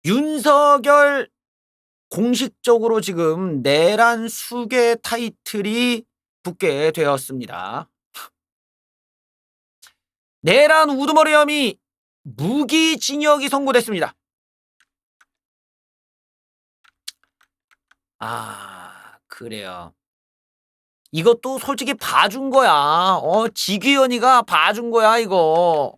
윤석열 공식적으로 지금 내란 수괴 타이틀이 붙게 되었습니다. 내란 우두머리 혐의 무기징역이 선고됐습니다. 그래요. 이것도 솔직히 봐준 거야. 지귀현이가 봐준 거야 이거.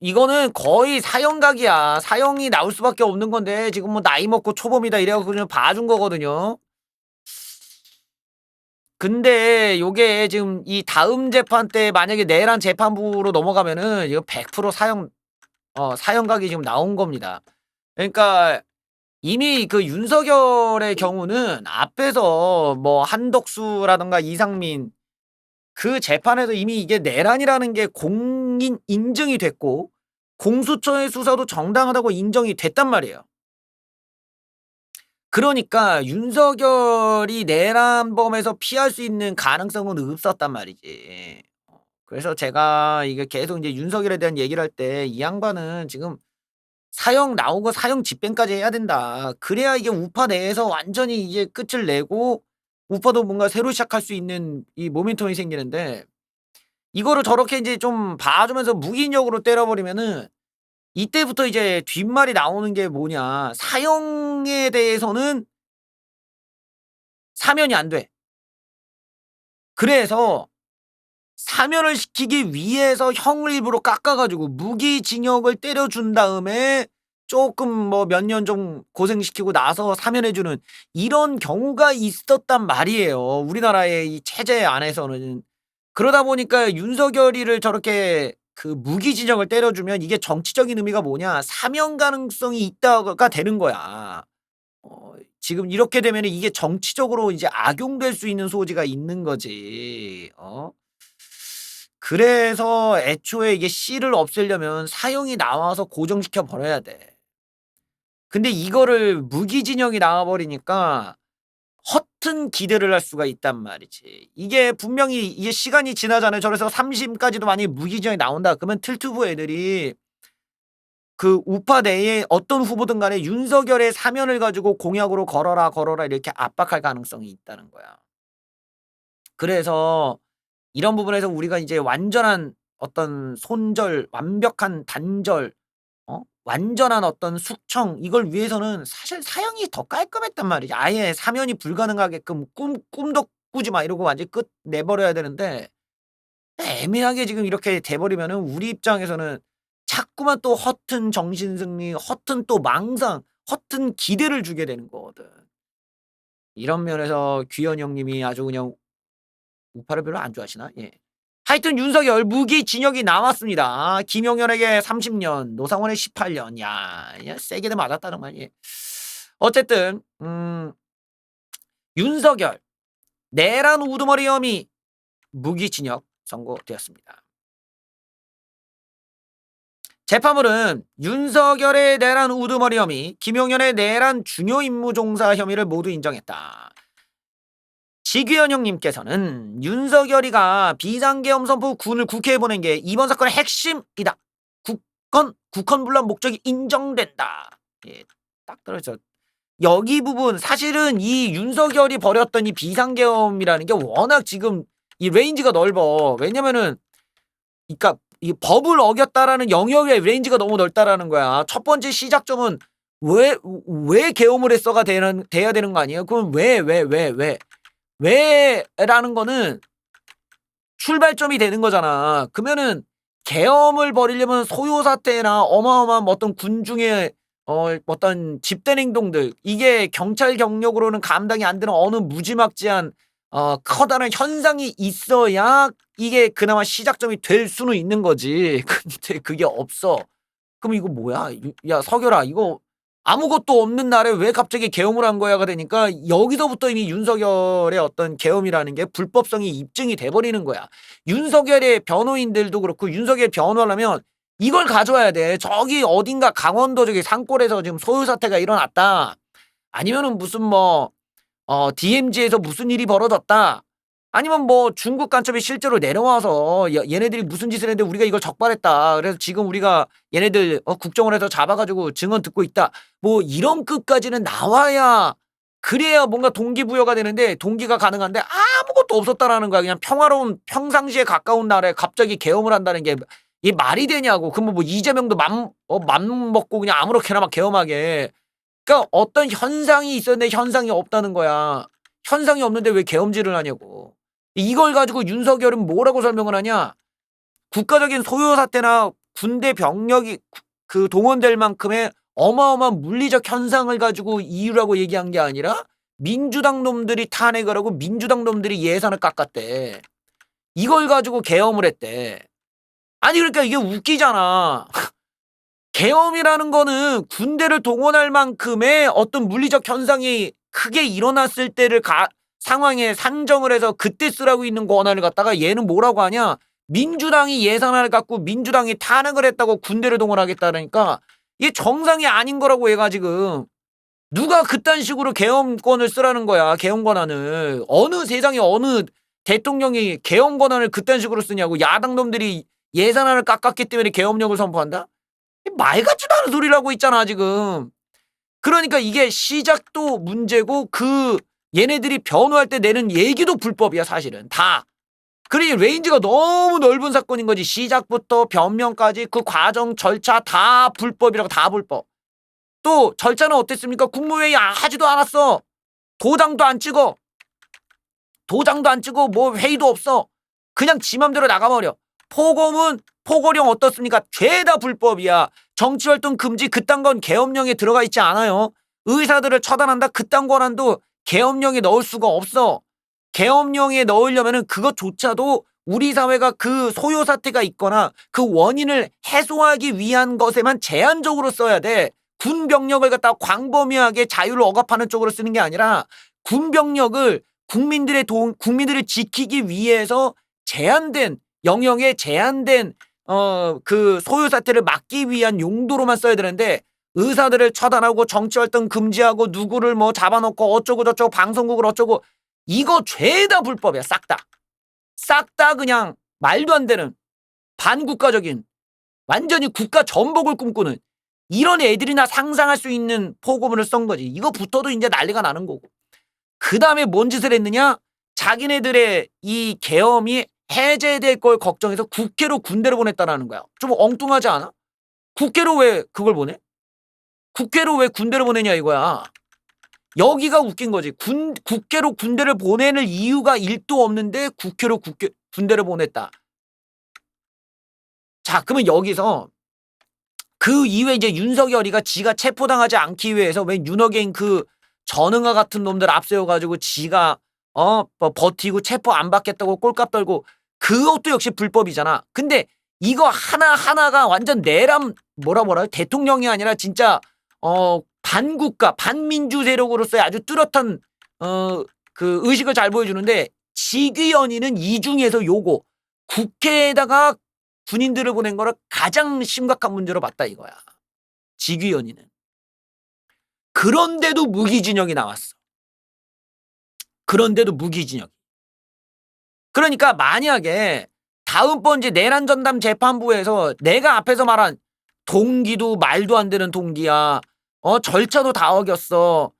이거는 거의 사형각이야. 사형이 나올 수밖에 없는 건데 지금 뭐 나이 먹고 초범이다 이래갖고 그냥 봐준 거거든요. 근데 요게 지금 이 다음 재판 때 만약에 내란 재판부로 넘어가면은 이거 100% 사형각이 지금 나온 겁니다. 그러니까 이미 그 윤석열의 경우는 앞에서 뭐 한덕수라든가 이상민 그 재판에서 이미 이게 내란이라는 게 공인 인증이 됐고 공수처의 수사도 정당하다고 인정이 됐단 말이에요. 그러니까 윤석열이 내란범에서 피할 수 있는 가능성은 없었단 말이지. 그래서 제가 이게 계속 이제 윤석열에 대한 얘기를 할 때 이 양반은 지금 사형 나오고 사형 집행까지 해야 된다. 그래야 이게 우파 내에서 완전히 이제 끝을 내고 우파도 뭔가 새로 시작할 수 있는 이 모멘텀이 생기는데 이거를 저렇게 이제 좀 봐주면서 무기력으로 때려버리면은 이때부터 이제 뒷말이 나오는 게 뭐냐. 사형에 대해서는 사면이 안 돼. 그래서 사면을 시키기 위해서 형을 일부러 깎아가지고 무기징역을 때려준 다음에 조금 뭐 몇 년 좀 고생시키고 나서 사면해주는 이런 경우가 있었단 말이에요. 우리나라의 이 체제 안에서는. 그러다 보니까 윤석열이를 저렇게 그 무기징역을 때려주면 이게 정치적인 의미가 뭐냐. 사면 가능성이 있다가 되는 거야. 지금 이렇게 되면 이게 정치적으로 이제 악용될 수 있는 소지가 있는 거지. 그래서 애초에 이게 씨를 없애려면 사형이 나와서 고정시켜 버려야 돼. 근데 이거를 무기징역이 나와 버리니까 허튼 기대를 할 수가 있단 말이지. 이게 분명히 이게 시간이 지나잖아요. 저래서 3심까지도 만약에 무기징역이 나온다. 그러면 틀투부 애들이 그 우파 내에 어떤 후보든 간에 윤석열의 사면을 가지고 공약으로 걸어라 이렇게 압박할 가능성이 있다는 거야. 그래서 이런 부분에서 우리가 이제 완전한 어떤 손절, 완벽한 단절, 완전한 어떤 숙청 이걸 위해서는 사실 사형이 더 깔끔했단 말이지. 아예 사면이 불가능하게끔 꿈도 꾸지 마 이러고 완전히 끝 내버려야 되는데 애매하게 지금 이렇게 돼 버리면은 우리 입장에서는 자꾸만 또 허튼 정신승리, 허튼 또 망상, 허튼 기대를 주게 되는 거거든. 이런 면에서 귀현 형님이 아주 그냥 우파를 별로 안 좋아하시나? 예. 하여튼 윤석열 무기징역이 나왔습니다. 김용현에게 30년, 노상원에 18년. 야, 세게도 맞았다는 말이에요. 어쨌든 윤석열 내란 우두머리 혐의 무기징역 선고되었습니다. 재판부는 윤석열의 내란 우두머리 혐의, 김용현의 내란 중요 임무 종사 혐의를 모두 인정했다. 지귀현 형님께서는 윤석열이가 비상계엄 선포 군을 국회에 보낸 게 이번 사건의 핵심이다. 국헌 분란 목적이 인정된다. 예, 딱 떨어져. 여기 부분 사실은 이 윤석열이 벌였던 이 비상계엄이라는 게 워낙 지금 이 레인지가 넓어. 왜냐면은 그러니까 이 법을 어겼다라는 영역의 레인지가 너무 넓다라는 거야. 첫 번째 시작점은 왜 계엄을 했어가 돼야 되는 거 아니에요? 그럼 왜라는 거는 출발점이 되는 거잖아. 그러면은 계엄을 벌이려면 소요 사태나 어마어마한 어떤 군중의 어떤 집단 행동들 이게 경찰 경력으로는 감당이 안 되는 어느 무지막지한 커다란 현상이 있어야 이게 그나마 시작점이 될 수는 있는 거지. 근데 그게 없어. 그럼 이거 뭐야? 야 석열아 이거 아무것도 없는 날에 왜 갑자기 계엄을 한 거야가 되니까 여기서부터 이미 윤석열의 어떤 계엄이라는 게 불법성이 입증이 돼버리는 거야. 윤석열의 변호인들도 그렇고 윤석열 변호하려면 이걸 가져와야 돼. 저기 어딘가 강원도 저기 산골에서 지금 소요 사태가 일어났다. 아니면은 무슨 뭐 DMZ에서 무슨 일이 벌어졌다. 아니면 뭐 중국 간첩이 실제로 내려와서 얘네들이 무슨 짓을 했는데 우리가 이걸 적발했다. 그래서 지금 우리가 얘네들 국정을 해서 잡아가지고 증언 듣고 있다. 뭐 이런 끝까지는 나와야 그래야 뭔가 동기부여가 되는데 동기가 가능한데 아무것도 없었다라는 거야. 그냥 평화로운 평상시에 가까운 날에 갑자기 계엄을 한다는 게 이 말이 되냐고. 그러면 뭐 이재명도 맘 먹고 그냥 아무렇게나 막 계엄하게. 그러니까 어떤 현상이 있었는데 현상이 없다는 거야. 현상이 없는데 왜 계엄질을 하냐고. 이걸 가지고 윤석열은 뭐라고 설명을 하냐. 국가적인 소요 사태나 군대 병력이 그 동원될 만큼의 어마어마한 물리적 현상을 가지고 이유라고 얘기한 게 아니라 민주당 놈들이 탄핵을 하고 민주당 놈들이 예산을 깎았대. 이걸 가지고 계엄을 했대. 아니 그러니까 이게 웃기잖아. 계엄이라는 거는 군대를 동원할 만큼의 어떤 물리적 현상이 크게 일어났을 때를 상황에 산정을 해서 그때 쓰라고 있는 권한을 갖다가 얘는 뭐라고 하냐. 민주당이 예산안을 갖고 민주당이 탄핵을 했다고 군대를 동원하겠다니까 이게 정상이 아닌 거라고 얘가 지금. 누가 그딴 식으로 계엄권을 쓰라는 거야. 계엄 권한을. 어느 세상에 어느 대통령이 계엄 권한을 그딴 식으로 쓰냐고. 야당 놈들이 예산안을 깎았기 때문에 계엄령을 선포한다? 말 같지도 않은 소리를 하고 있잖아 지금. 그러니까 이게 시작도 문제고 얘네들이 변호할 때 내는 얘기도 불법이야 사실은 다. 그러니 레인지가 너무 넓은 사건인 거지. 시작부터 변명까지 그 과정 절차 다 불법이라고. 다 불법. 또 절차는 어땠습니까? 국무회의 하지도 않았어. 도장도 안 찍어. 뭐 회의도 없어. 그냥 지 맘대로 나가버려. 포고령 어떻습니까? 죄다 불법이야. 정치활동 금지 그딴 건 계엄령에 들어가 있지 않아요. 의사들을 처단한다 그딴 권한도 계엄령에 넣을 수가 없어. 계엄령에 넣으려면은 그것조차도 우리 사회가 그 소요 사태가 있거나 그 원인을 해소하기 위한 것에만 제한적으로 써야 돼. 군 병력을 갖다가 광범위하게 자유를 억압하는 쪽으로 쓰는 게 아니라 군 병력을 국민들을 지키기 위해서 제한된 영역에 제한된 그 소요 사태를 막기 위한 용도로만 써야 되는데 의사들을 처단하고 정치활동 금지하고 누구를 뭐 잡아놓고 어쩌고 저쩌고 방송국을 어쩌고 이거 죄다 불법이야. 싹 다. 싹 다 그냥 말도 안 되는 반국가적인 완전히 국가 전복을 꿈꾸는 이런 애들이나 상상할 수 있는 포고문을 쓴 거지. 이거 붙어도 이제 난리가 나는 거고. 그 다음에 뭔 짓을 했느냐? 자기네들의 이 계엄이 해제될 걸 걱정해서 국회로 군대를 보냈다라는 거야. 좀 엉뚱하지 않아? 국회로 왜 그걸 보내? 국회로 왜 군대를 보내냐 이거야. 여기가 웃긴 거지. 국회로 군대를 보내는 이유가 1도 없는데 국회로 군대를 보냈다. 자, 그러면 여기서 그 이후에 이제 윤석열이가 지가 체포당하지 않기 위해서 왜 윤어게인 그 전응아 같은 놈들 앞세워가지고 지가 버티고 체포 안 받겠다고 꼴값 떨고 그것도 역시 불법이잖아. 근데 이거 하나하나가 완전 내람 뭐라 대통령이 아니라 진짜 반국가 반민주 세력으로서의 아주 뚜렷한 그 의식을 잘 보여주는데 직위원회는 이 중에서 요거 국회에다가 군인들을 보낸 거를 가장 심각한 문제로 봤다 이거야. 직위원회는. 그런데도 무기징역이 나왔어. 그런데도 무기징역. 그러니까 만약에 다음번 이제 내란전담 재판부에서 내가 앞에서 말한 동기도 말도 안 되는 동기야. 절차도 다 어겼어.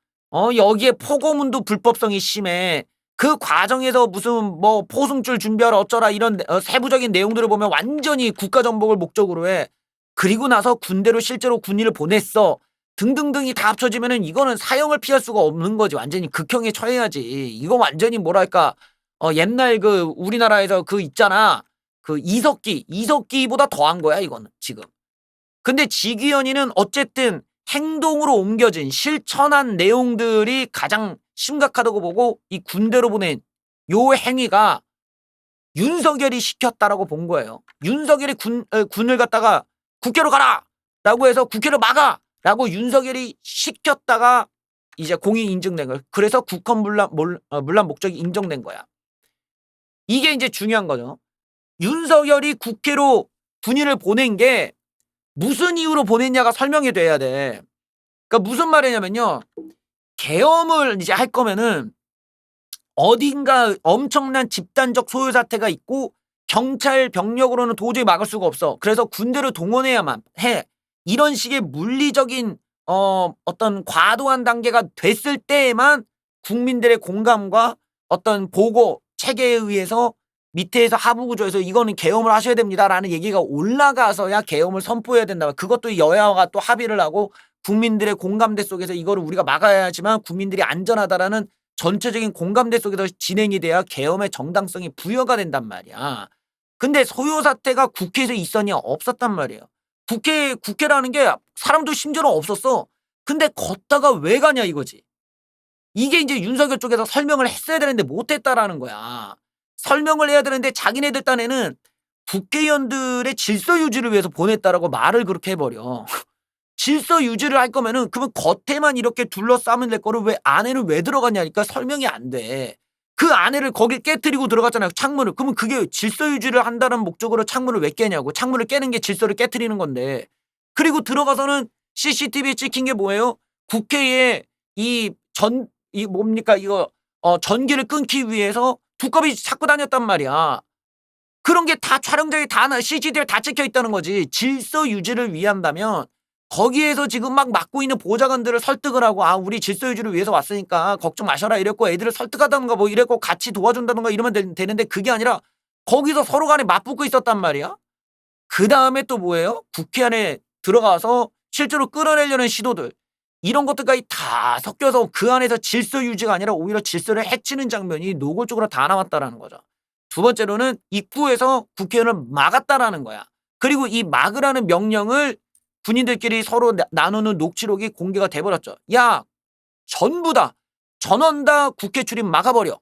여기에 포고문도 불법성이 심해. 그 과정에서 무슨 뭐 포승줄 준비하라 어쩌라 이런 세부적인 내용들을 보면 완전히 국가전복을 목적으로 해. 그리고 나서 군대로 실제로 군인을 보냈어. 등등등이 다 합쳐지면은 이거는 사형을 피할 수가 없는 거지. 완전히 극형에 처해야지. 이거 완전히 뭐랄까 옛날 그 우리나라에서 그 있잖아. 그 이석기보다 더한 거야 이거는 지금. 근데 직위원회는 어쨌든 행동으로 옮겨진 실천한 내용들이 가장 심각하다고 보고 이 군대로 보낸 요 행위가 윤석열이 시켰다라고 본 거예요. 윤석열이 군을 갖다가 국회로 가라! 라고 해서 국회를 막아! 라고 윤석열이 시켰다가 이제 공이 인정된 거예요. 그래서 국헌 문란 목적이 인정된 거야. 이게 이제 중요한 거죠. 윤석열이 국회로 군인을 보낸 게 무슨 이유로 보냈냐가 설명이 돼야 돼. 그러니까 무슨 말이냐면요. 계엄을 이제 할 거면은 어딘가 엄청난 집단적 소요 사태가 있고 경찰 병력으로는 도저히 막을 수가 없어. 그래서 군대를 동원해야만 해. 이런 식의 물리적인 어떤 과도한 단계가 됐을 때에만 국민들의 공감과 어떤 보고 체계에 의해서 밑에서 하부 구조에서 이거는 계엄을 하셔야 됩니다라는 얘기가 올라가서야 계엄을 선포해야 된다. 그것도 여야가 또 합의를 하고 국민들의 공감대 속에서 이거를 우리가 막아야 하지만 국민들이 안전하다라는 전체적인 공감대 속에서 진행이 돼야 계엄의 정당성이 부여가 된단 말이야. 근데 소요 사태가 국회에서 있었냐? 없었단 말이에요. 국회라는 게 사람도 심지어는 없었어. 근데 걷다가 왜 가냐 이거지. 이게 이제 윤석열 쪽에서 설명을 했어야 되는데 못했다라는 거야. 설명을 해야 되는데 자기네들 딴에는 국회의원들의 질서 유지를 위해서 보냈다라고 말을 그렇게 해버려. 질서 유지를 할 거면은 그러면 겉에만 이렇게 둘러싸면 될 거를 왜 안에는 왜 들어갔냐니까 설명이 안 돼. 그 안에를 거기 깨뜨리고 들어갔잖아요. 창문을. 그러면 그게 질서 유지를 한다는 목적으로 창문을 왜 깨냐고. 창문을 깨는 게 질서를 깨뜨리는 건데. 그리고 들어가서는 CCTV에 찍힌 게 뭐예요? 국회에 이 뭡니까 이거 전기를 끊기 위해서 두꺼비 찾고 다녔단 말이야. 그런 게 다 촬영장에 다 CCTV에 다 찍혀 있다는 거지. 질서 유지를 위한다면 거기에서 지금 막 맡고 있는 보좌관들을 설득을 하고 우리 질서 유지를 위해서 왔으니까 걱정 마셔라 이랬고 애들을 설득하다든가 뭐 이랬고 같이 도와준다든가 이러면 되는데 그게 아니라 거기서 서로 간에 맞붙고 있었단 말이야. 그 다음에 또 뭐예요? 국회 안에 들어가서 실제로 끌어내려는 시도들 이런 것들까지 다 섞여서 그 안에서 질서 유지가 아니라 오히려 질서를 해치는 장면이 노골적으로 다 나왔다라는 거죠. 두 번째로는 입구에서 국회의원을 막았다라는 거야. 그리고 이 막으라는 명령을 군인들끼리 서로 나누는 녹취록이 공개가 돼버렸죠. 야, 전부 다 전원 다 국회 출입 막아버려.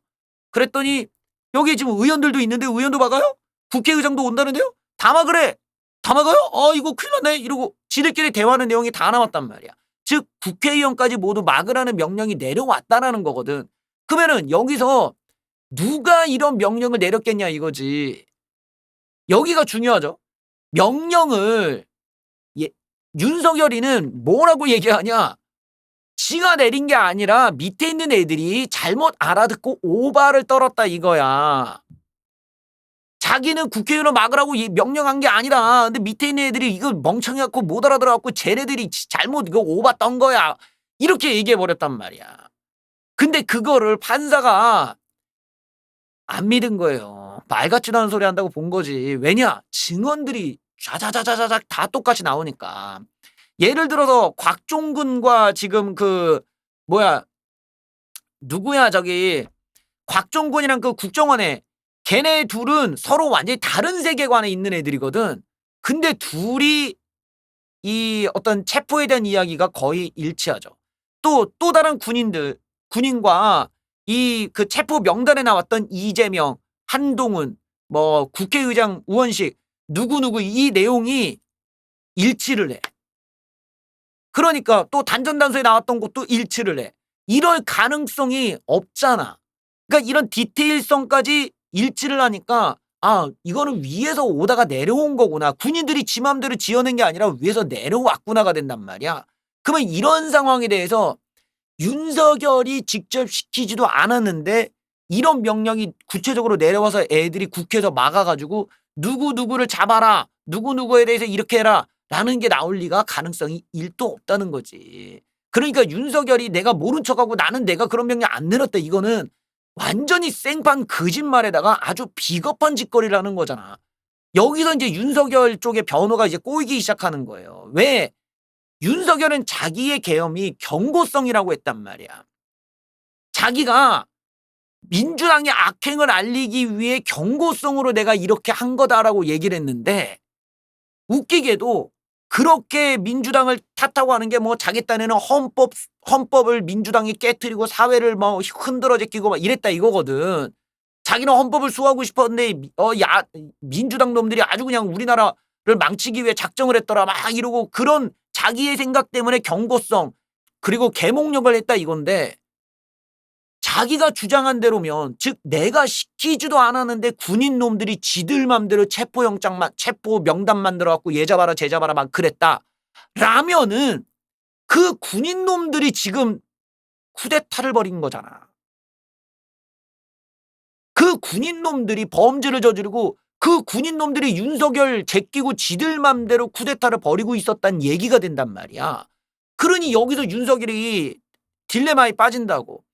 그랬더니 여기 지금 의원들도 있는데 의원도 막아요? 국회의장도 온다는데요? 다 막으래. 다 막아요? 이거 큰일 났네. 이러고 지들끼리 대화하는 내용이 다 나왔단 말이야. 즉 국회의원까지 모두 막으라는 명령이 내려왔다라는 거거든. 그러면은 여기서 누가 이런 명령을 내렸겠냐 이거지. 여기가 중요하죠. 명령을 윤석열이는 뭐라고 얘기하냐. 지가 내린 게 아니라 밑에 있는 애들이 잘못 알아듣고 오바를 떨었다 이거야. 자기는 국회의원을 막으라고 명령한 게 아니라 근데 밑에 있는 애들이 이거 멍청해 갖고 못 알아들어갖고 쟤네들이 잘못 이거 오바 떤 거야. 이렇게 얘기해버렸단 말이야. 근데 그거를 판사가 안 믿은 거예요. 말 같지도 않은 소리 한다고 본 거지. 왜냐? 증언들이 자자자자자작 다 똑같이 나오니까. 예를 들어서 곽종근과 지금 누구야 저기 곽종근이랑 그 국정원에 걔네 둘은 서로 완전히 다른 세계관에 있는 애들이거든. 근데 둘이 이 어떤 체포에 대한 이야기가 거의 일치하죠. 또 다른 군인과 이 그 체포 명단에 나왔던 이재명, 한동훈, 뭐 국회의장 우원식 누구누구 이 내용이 일치를 해. 그러니까 또 단전단서에 나왔던 것도 일치를 해. 이럴 가능성이 없잖아. 그러니까 이런 디테일성까지 일치를 하니까 이거는 위에서 오다가 내려온 거구나. 군인들이 지 맘대로 지어낸 게 아니라 위에서 내려왔구나가 된단 말이야. 그러면 이런 상황에 대해서 윤석열이 직접 시키지도 않았는데 이런 명령이 구체적으로 내려와서 애들이 국회에서 막아가지고 누구누구를 잡아라. 누구누구에 대해서 이렇게 해라. 라는 게 나올 리가 가능성이 1도 없다는 거지. 그러니까 윤석열이 내가 모른 척하고 나는 내가 그런 명령 안 내렸다. 이거는 완전히 생판 거짓말에다가 아주 비겁한 짓거리를 하는 거잖아. 여기서 이제 윤석열 쪽의 변호가 이제 꼬이기 시작하는 거예요. 왜? 윤석열은 자기의 계엄이 경고성이라고 했단 말이야. 자기가 민주당의 악행을 알리기 위해 경고성으로 내가 이렇게 한 거다라고 얘기를 했는데 웃기게도 그렇게 민주당을 탓하고 하는 게 뭐 자기 딴에는 헌법을 민주당이 깨트리고 사회를 뭐 흔들어 제끼고 막 이랬다 이거거든. 자기는 헌법을 수호하고 싶었는데 민주당 놈들이 아주 그냥 우리나라를 망치기 위해 작정을 했더라 막 이러고 그런 자기의 생각 때문에 경고성 그리고 계몽력을 했다 이건데 자기가 주장한 대로면 즉 내가 시키지도 않았는데 군인 놈들이 지들 맘대로 체포 명단 만들어 갖고 얘 잡아라 쟤 잡아라 막 그랬다 라면은 그 군인 놈들이 지금 쿠데타를 벌인 거잖아. 그 군인놈들이 범죄를 저지르고 그 군인놈들이 윤석열 제끼고 지들 맘대로 쿠데타를 벌이고 있었단 얘기가 된단 말이야. 그러니 여기서 윤석열이 딜레마에 빠진다고.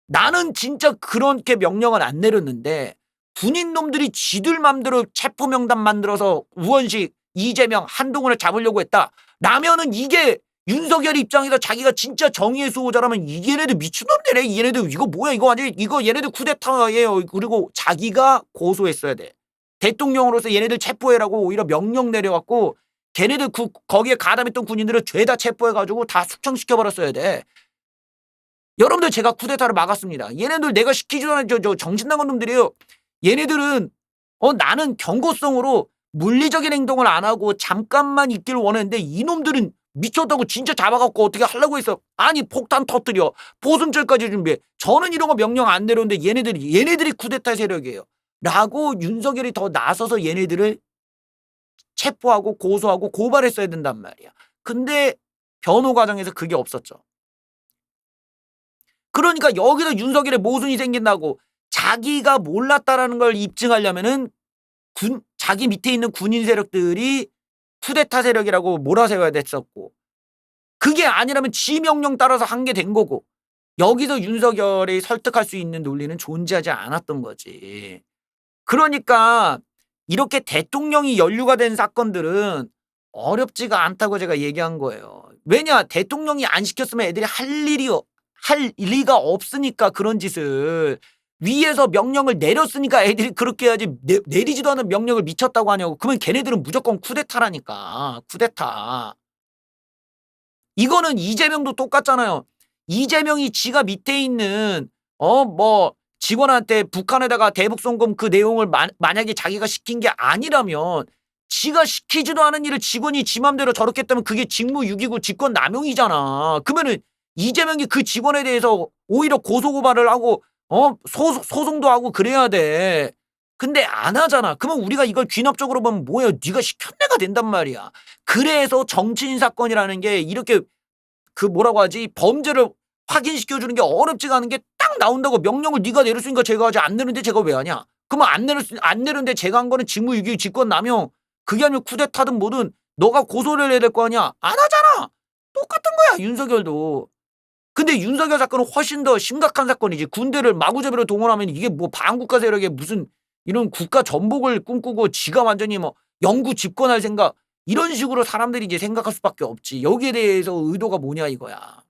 나는 진짜 그렇게 명령을 안 내렸는데 군인놈들이 지들 맘대로 체포명단 만들어서 우원식, 이재명, 한동훈을 잡으려고 했다. 라면은 이게 윤석열 입장에서 자기가 진짜 정의의 수호자라면 얘네들 미친놈들이네. 얘네들 이거 뭐야, 이거 완전히 이거 얘네들 쿠데타예요. 그리고 자기가 고소했어야 돼. 대통령으로서 얘네들 체포해라고 오히려 명령 내려갖고 걔네들 거기에 가담했던 군인들을 죄다 체포해가지고 다 숙청시켜버렸어야 돼. 여러분들, 제가 쿠데타를 막았습니다. 얘네들 내가 시키지도 않은 저 정신 나간 놈들이에요. 얘네들은 나는 경고성으로 물리적인 행동을 안 하고 잠깐만 있기를 원했는데 이놈들은 미쳤다고 진짜 잡아갖고 어떻게 하려고 했어. 아니, 폭탄 터뜨려, 보승절까지 준비해. 저는 이런 거 명령 안 내렸는데 얘네들이 쿠데타 세력이에요 라고 윤석열이 더 나서서 얘네들을 체포하고 고소하고 고발했어야 된단 말이야. 근데 변호 과정에서 그게 없었죠. 그러니까 여기서 윤석열의 모순이 생긴다고. 자기가 몰랐다라는 걸 입증하려면은 자기 밑에 있는 군인 세력들이 쿠데타 세력이라고 몰아세워야 됐었고, 그게 아니라면 지 명령 따라서 한 게 된 거고, 여기서 윤석열이 설득할 수 있는 논리는 존재하지 않았던 거지. 그러니까 이렇게 대통령이 연루가 된 사건들은 어렵지가 않다고 제가 얘기한 거예요. 왜냐, 대통령이 안 시켰으면 애들이 할 리가 없으니까 그런 짓을. 위에서 명령을 내렸으니까 애들이 그렇게 해야지. 내리지도 않은 명령을 미쳤다고 하냐고. 그러면 걔네들은 무조건 쿠데타라니까. 쿠데타. 이거는 이재명도 똑같잖아요. 이재명이 지가 밑에 있는 직원한테 북한에다가 대북 송금 그 내용을 만약에 자기가 시킨 게 아니라면, 지가 시키지도 않은 일을 직원이 지 맘대로 저렇게 했다면 그게 직무유기고 직권남용이잖아. 그러면은 이재명이 그 직원에 대해서 오히려 고소고발을 하고 소송도 하고 그래야 돼. 근데 안 하잖아. 그러면 우리가 이걸 귀납적으로 보면 뭐야, 네가 시켰네가 된단 말이야. 그래서 정치인 사건이라는 게 이렇게 뭐라고 하지, 범죄를 확인시켜주는 게 어렵지가 않은 게 딱 나온다고. 명령을 네가 내렸으니까 제가 하지, 안 내렸는데 제가 왜 하냐. 그러면 안 내렸는데 제가 한 거는 직무유기 직권남용, 그게 아니면 쿠데타든 뭐든 너가 고소를 해야 될 거 아니야. 안 하잖아. 똑같은 거야, 윤석열도. 근데 윤석열 사건은 훨씬 더 심각한 사건이지. 군대를 마구잡이로 동원하면 이게 뭐 반국가 세력에 무슨 이런 국가 전복을 꿈꾸고 지가 완전히 뭐 영구 집권할 생각, 이런 식으로 사람들이 이제 생각할 수밖에 없지. 여기에 대해서 의도가 뭐냐 이거야.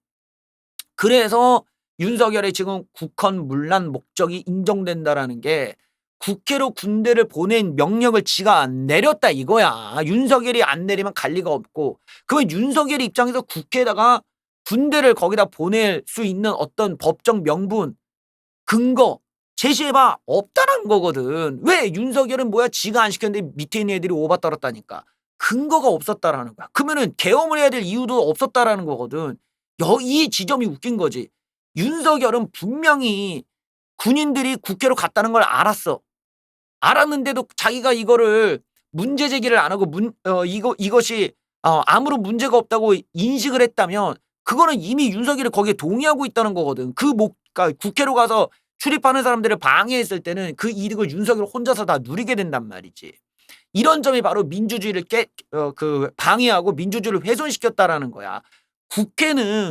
그래서 윤석열의 지금 국헌 문란 목적이 인정된다라는 게, 국회로 군대를 보낸 명령을 지가 안 내렸다 이거야. 윤석열이 안 내리면 갈 리가 없고, 그러면 윤석열의 입장에서 국회에다가 군대를 거기다 보낼 수 있는 어떤 법적 명분, 근거 제시해봐. 없다는 거거든. 왜? 윤석열은 뭐야, 지가 안 시켰는데 밑에 있는 애들이 오바 떨었다니까. 근거가 없었다라는 거야. 그러면은 계엄을 해야 될 이유도 없었다라는 거거든. 이 지점이 웃긴 거지. 윤석열은 분명히 군인들이 국회로 갔다는 걸 알았어. 알았는데도 자기가 이거를 문제 제기를 안 하고 이것이 아무런 문제가 없다고 인식을 했다면, 그거는 이미 윤석열이 거기에 동의하고 있다는 거거든. 그러니까 국회로 가서 출입하는 사람들을 방해했을 때는 그 이득을 윤석열 혼자서 다 누리게 된단 말이지. 이런 점이 바로 민주주의를 방해하고 민주주의를 훼손시켰다라는 거야.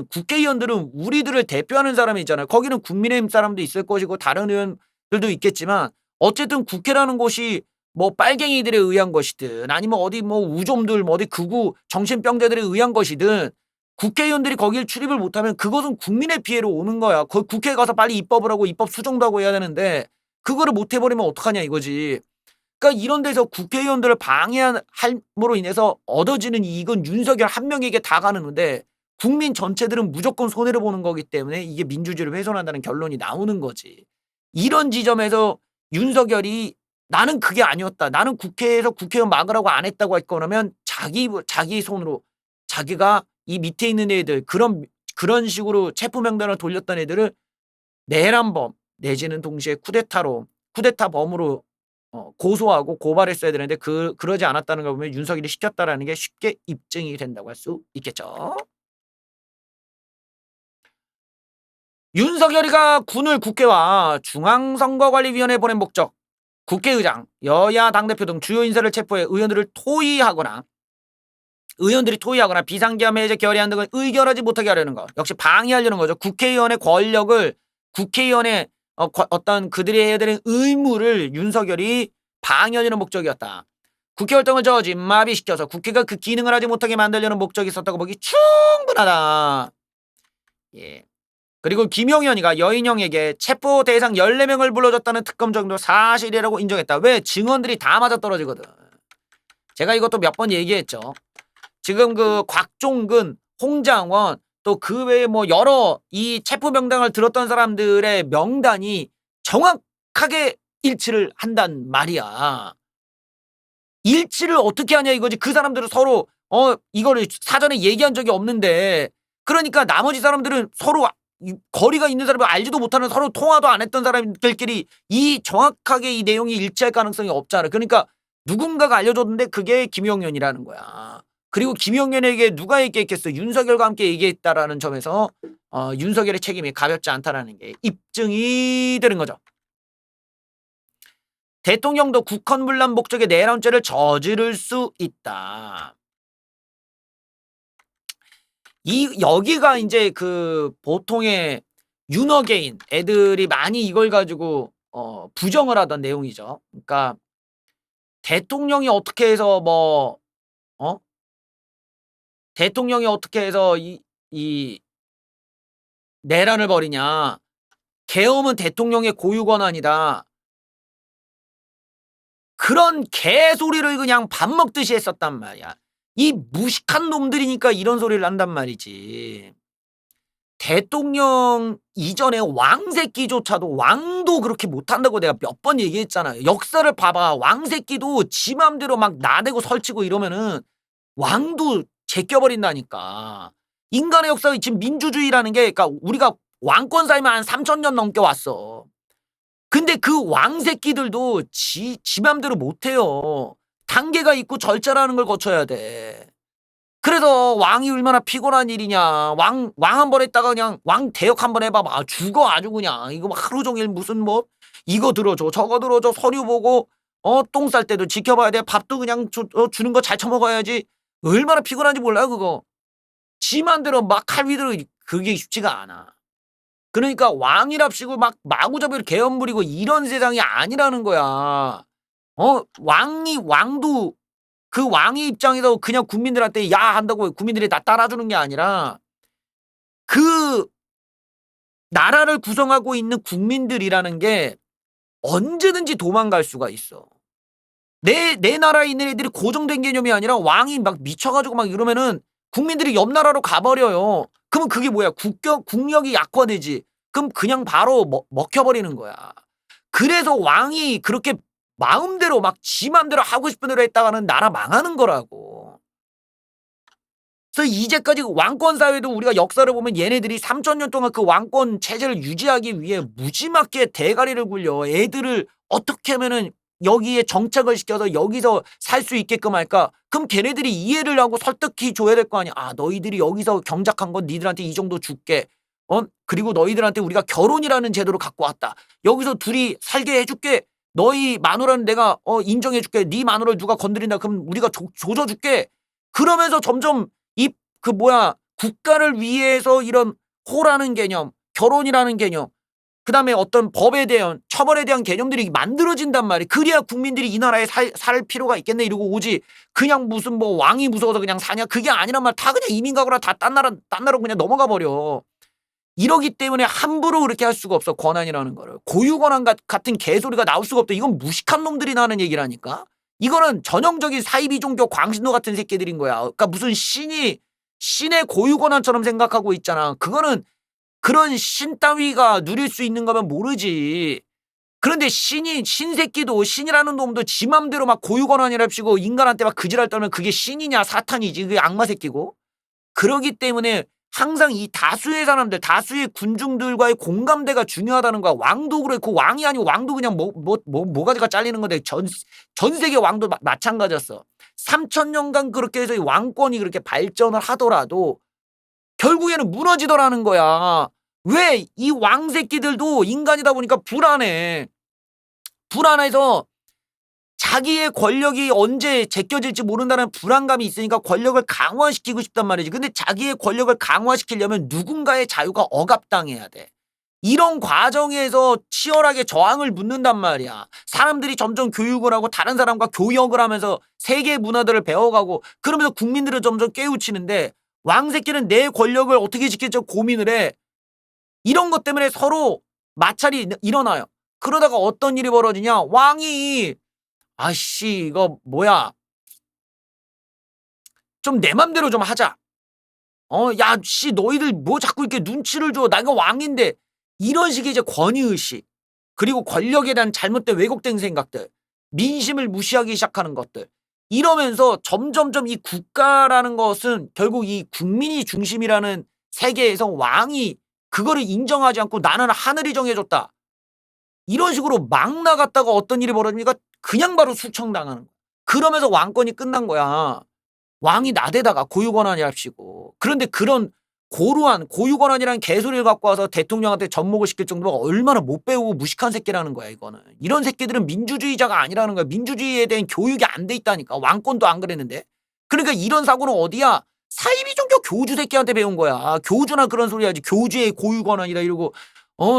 국회의원들은 우리들을 대표하는 사람이 있잖아요. 거기는 국민의힘 사람도 있을 것이고 다른 의원들도 있겠지만, 어쨌든 국회라는 곳이 뭐 빨갱이들에 의한 것이든 아니면 어디 뭐 우좀들 어디 극우 정신병자들에 의한 것이든, 국회의원들이 거길 출입을 못하면 그것은 국민의 피해로 오는 거야. 국회에 가서 빨리 입법을 하고 입법 수정도 하고 해야 되는데 그거를 못 해버리면 어떡하냐 이거지. 그러니까 이런 데서 국회의원들을 방해함으로 인해서 얻어지는 이익은 윤석열 한 명에게 다 가는데, 국민 전체들은 무조건 손해를 보는 거기 때문에 이게 민주주의를 훼손한다는 결론이 나오는 거지. 이런 지점에서 윤석열이 나는 그게 아니었다, 나는 국회에서 국회의원 막으라고 안 했다고 할 거라면 자기 손으로 자기가 이 밑에 있는 애들, 그런 식으로 체포명단을 돌렸던 애들을 내란범 내지는 동시에 쿠데타 범으로 고소하고 고발했어야 되는데 그러지 않았다는 걸 보면 윤석열이 시켰다라는 게 쉽게 입증이 된다고 할 수 있겠죠. 윤석열이가 군을 국회와 중앙선거관리위원회에 보낸 목적, 국회의장, 여야 당대표 등 주요 인사를 체포해 의원들이 토의하거나 비상계엄 해제 결의안 등을 의결하지 못하게 하려는 것. 역시 방해하려는 거죠. 국회의원의 권력을, 국회의원의 어떤 그들이 해야 되는 의무를 윤석열이 방해하려는 목적이었다. 국회 활동을 저지 마비시켜서 국회가 그 기능을 하지 못하게 만들려는 목적이 있었다고 보기 충분하다. 예. 그리고 김용현이가 여인영에게 체포 대상 14명을 불러줬다는 특검 정도 사실이라고 인정했다. 왜? 증언들이 다 맞아떨어지거든. 제가 이것도 몇 번 얘기했죠. 지금 그 곽종근, 홍장원, 또 그 외에 뭐 여러 이 체포 명단을 들었던 사람들의 명단이 정확하게 일치를 한단 말이야. 일치를 어떻게 하냐 이거지. 그 사람들은 서로 이거를 사전에 얘기한 적이 없는데, 그러니까 나머지 사람들은 서로 거리가 있는 사람을 알지도 못하는, 서로 통화도 안 했던 사람들끼리 이 정확하게 이 내용이 일치할 가능성이 없잖아. 그러니까 누군가가 알려줬는데 그게 김용현이라는 거야. 그리고 김용현에게 누가 얘기했겠어? 윤석열과 함께 얘기했다라는 점에서 윤석열의 책임이 가볍지 않다라는 게 입증이 되는 거죠. 대통령도 국헌문란 목적의 내란죄를 저지를 수 있다. 여기가 이제 그 보통의 윤어게인 애들이 많이 이걸 가지고 부정을 하던 내용이죠. 그러니까 대통령이 어떻게 해서 대통령이 어떻게 해서 이 내란을 벌이냐. 계엄은 대통령의 고유 권한이다. 그런 개소리를 그냥 밥 먹듯이 했었단 말이야. 이 무식한 놈들이니까 이런 소리를 한단 말이지. 대통령 이전에 왕새끼조차도, 왕도 그렇게 못한다고 내가 몇 번 얘기했잖아요. 역사를 봐봐. 왕새끼도 지 맘대로 막 나대고 설치고 이러면은 왕도 제껴버린다니까. 인간의 역사가 지금 민주주의라는 게, 그러니까 우리가 왕권 사이면 한 3,000년 넘게 왔어. 근데 그 왕새끼들도 지 맘대로 못해요. 단계가 있고 절차라는 걸 거쳐야 돼. 그래서 왕이 얼마나 피곤한 일이냐. 왕 한 번 했다가 그냥 왕 대역 한 번 해봐봐. 죽어 아주 그냥. 이거 막 하루 종일 무슨 뭐 이거 들어줘 저거 들어줘, 서류 보고 똥 쌀 때도 지켜봐야 돼. 밥도 그냥 주는 거 잘 처먹어야지. 얼마나 피곤한지 몰라요 그거. 지 맘대로 막 할 위대로 그게 쉽지가 않아. 그러니까 왕이랍시고 막 마구잡이로 계엄 부리고 이런 세상이 아니라는 거야. 왕도 그 왕의 입장에서 그냥 국민들한테 야 한다고 국민들이 다 따라주는 게 아니라, 그 나라를 구성하고 있는 국민들이라는 게 언제든지 도망갈 수가 있어. 내 나라에 있는 애들이 고정된 개념이 아니라 왕이 막 미쳐가지고 막 이러면은 국민들이 옆 나라로 가버려요. 그러면 그게 뭐야? 국력이 약화되지. 그럼 그냥 바로 먹혀버리는 거야. 그래서 왕이 그렇게 마음대로 막 지 맘대로 하고 싶은 대로 했다가는 나라 망하는 거라고. 그래서 이제까지 왕권 사회도 우리가 역사를 보면 얘네들이 3,000년 동안 그 왕권 체제를 유지하기 위해 무지막게 대가리를 굴려 애들을 어떻게 하면은 여기에 정착을 시켜서 여기서 살 수 있게끔 할까? 그럼 걔네들이 이해를 하고 설득해 줘야 될 거 아니야. 아, 너희들이 여기서 경작한 건 니들한테 이 정도 줄게. 그리고 너희들한테 우리가 결혼이라는 제도를 갖고 왔다. 여기서 둘이 살게 해줄게. 너희 마누라는 내가 인정해줄게. 네 마누라를 누가 건드린다 그럼 우리가 조져줄게. 그러면서 점점 국가를 위해서 이런 호라는 개념, 결혼이라는 개념, 그 다음에 어떤 법에 대한 처벌에 대한 개념들이 만들어진단 말이야. 그래야 국민들이 이 나라에 살 필요가 있겠네 이러고 오지. 그냥 무슨 뭐 왕이 무서워서 그냥 사냐, 그게 아니란 말. 다 그냥 이민 가거나 다 딴 나라로 그냥 넘어가 버려. 이러기 때문에 함부로 그렇게 할 수가 없어. 권한이라는 거를. 고유 권한 같은 개소리가 나올 수가 없다. 이건 무식한 놈들이 나는 얘기라니까. 이거는 전형적인 사이비 종교 광신도 같은 새끼들인 거야. 그러니까 무슨 신의 고유 권한처럼 생각하고 있잖아. 그거는 그런 신 따위가 누릴 수 있는 거면 모르지. 그런데 신새끼도, 신이라는 놈도 지 맘대로 막 고유 권한이랍시고 인간한테 막 그지랄 떨면 그게 신이냐 사탄이지. 그게 악마 새끼고. 그러기 때문에 항상 이 다수의 사람들, 다수의 군중들과의 공감대가 중요하다는 거야. 왕도 그래. 그 왕이 아니고 왕도 그냥 뭐가지가 잘리는 건데 전 세계 왕도 마찬가지였어. 3,000년간 그렇게 해서 왕권이 그렇게 발전을 하더라도 결국에는 무너지더라는 거야. 왜 이 왕새끼들도 인간이다 보니까 불안해. 불안해서 자기의 권력이 언제 제껴질지 모른다는 불안감이 있으니까 권력을 강화시키고 싶단 말이지. 근데 자기의 권력을 강화시키려면 누군가의 자유가 억압당해야 돼. 이런 과정에서 치열하게 저항을 묻는단 말이야. 사람들이 점점 교육을 하고 다른 사람과 교역을 하면서 세계의 문화들을 배워가고 그러면서 국민들을 점점 깨우치는데 왕새끼는 내 권력을 어떻게 지킬지 고민을 해. 이런 것 때문에 서로 마찰이 일어나요. 그러다가 어떤 일이 벌어지냐. 왕이 아씨 이거 뭐야. 좀 내 맘대로 좀 하자. 야, 씨, 너희들 뭐 자꾸 이렇게 눈치를 줘. 내가 왕인데. 이런 식의 이제 권위의식, 그리고 권력에 대한 잘못된 왜곡된 생각들, 민심을 무시하기 시작하는 것들. 이러면서 점점점 이 국가라는 것은 결국 이 국민이 중심이라는 세계에서 왕이 그거를 인정하지 않고 나는 하늘이 정해줬다. 이런 식으로 막 나갔다가 어떤 일이 벌어집니까? 그냥 바로 숙청당하는 거야. 그러면서 왕권이 끝난 거야. 왕이 나대다가 고유권한이랍시고. 그런데 그런 고루한 고유권한이라는 개소리를 갖고 와서 대통령한테 접목을 시킬 정도가 얼마나 못 배우고 무식한 새끼라는 거야 이거는. 이런 새끼들은 민주주의자가 아니라는 거야. 민주주의에 대한 교육이 안 돼 있다니까. 왕권도 안 그랬는데. 그러니까 이런 사고는 어디야? 사이비 종교 교주 새끼한테 배운 거야. 교주나 그런 소리 하지. 교주의 고유권한이다 이러고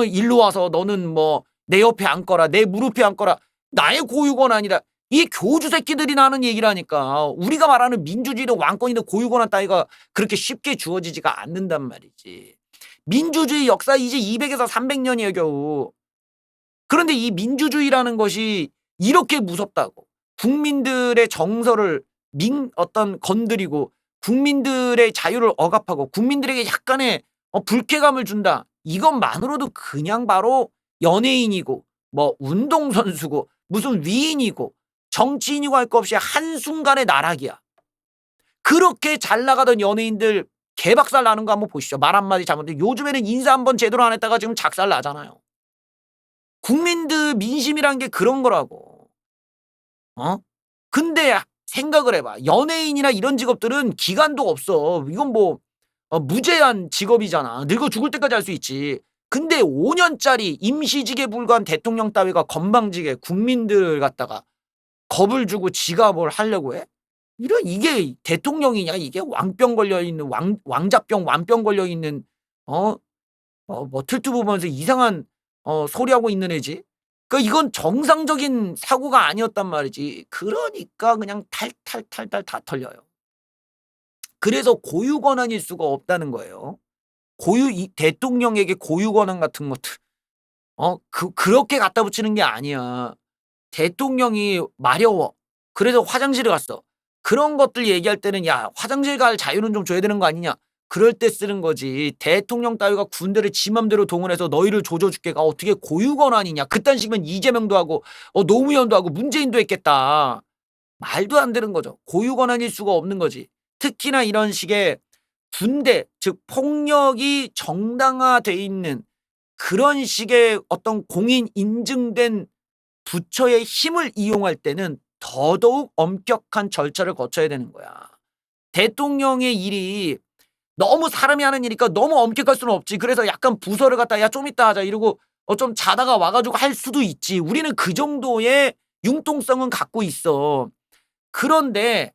일로 와서 너는 뭐 내 옆에 앉거라. 내 무릎에 앉거라. 나의 고유권한이다. 이 교주 새끼들이 나는 얘기라니까. 우리가 말하는 민주주의든 왕권이든 고유권한 따위가 그렇게 쉽게 주어지지가 않는단 말이지. 민주주의 역사 이제 200에서 300년이에요 겨우. 그런데 이 민주주의라는 것이 이렇게 무섭다고. 국민들의 정서를 건드리고 국민들의 자유를 억압하고 국민들에게 약간의 불쾌감을 준다. 이것만으로도 그냥 바로 연예인이고 뭐 운동선수고 무슨 위인이고 정치인이고 할 것 없이 한순간의 나락이야. 그렇게 잘 나가던 연예인들 개박살 나는 거 한번 보시죠. 말 한마디 잘못해. 요즘에는 인사 한번 제대로 안 했다가 지금 작살 나잖아요. 국민들 민심이란 게 그런 거라고. 근데 생각을 해봐. 연예인이나 이런 직업들은 기간도 없어. 이건 뭐 무제한 직업이잖아. 늙어 죽을 때까지 할 수 있지. 근데 5년짜리 임시직에 불과한 대통령 따위가 건방지게 국민들 갖다가 겁을 주고 지가 뭘 하려고 해? 이게 대통령이냐? 이게 왕병 걸려있는, 왕자병, 완병 걸려있는, 뭐, 틀투 보면서 이상한, 소리하고 있는 애지? 이건 정상적인 사고가 아니었단 말이지. 그러니까 그냥 탈탈탈탈 다 털려요. 그래서 고유 권한일 수가 없다는 거예요. 이 대통령에게 고유 권한 같은 것들, 그렇게 갖다 붙이는 게 아니야. 대통령이 마려워. 그래서 화장실에 갔어. 그런 것들 얘기할 때는 야 화장실 갈 자유는 좀 줘야 되는 거 아니냐. 그럴 때 쓰는 거지. 대통령 따위가 군대를 지 맘대로 동원해서 너희를 조져줄게가 어떻게 고유 권한이냐. 그딴 식이면 이재명도 하고 노무현도 하고 문재인도 했겠다. 말도 안 되는 거죠. 고유 권한일 수가 없는 거지. 특히나 이런 식의 군대 즉 폭력이 정당화돼 있는 그런 식의 어떤 공인 인증된 부처의 힘을 이용할 때는 더더욱 엄격한 절차를 거쳐야 되는 거야. 대통령의 일이 너무 사람이 하는 일이니까 너무 엄격할 수는 없지. 그래서 약간 부서를 갖다 야 좀 이따 하자 이러고 좀 자다가 와가지고 할 수도 있지. 우리는 그 정도의 융통성은 갖고 있어. 그런데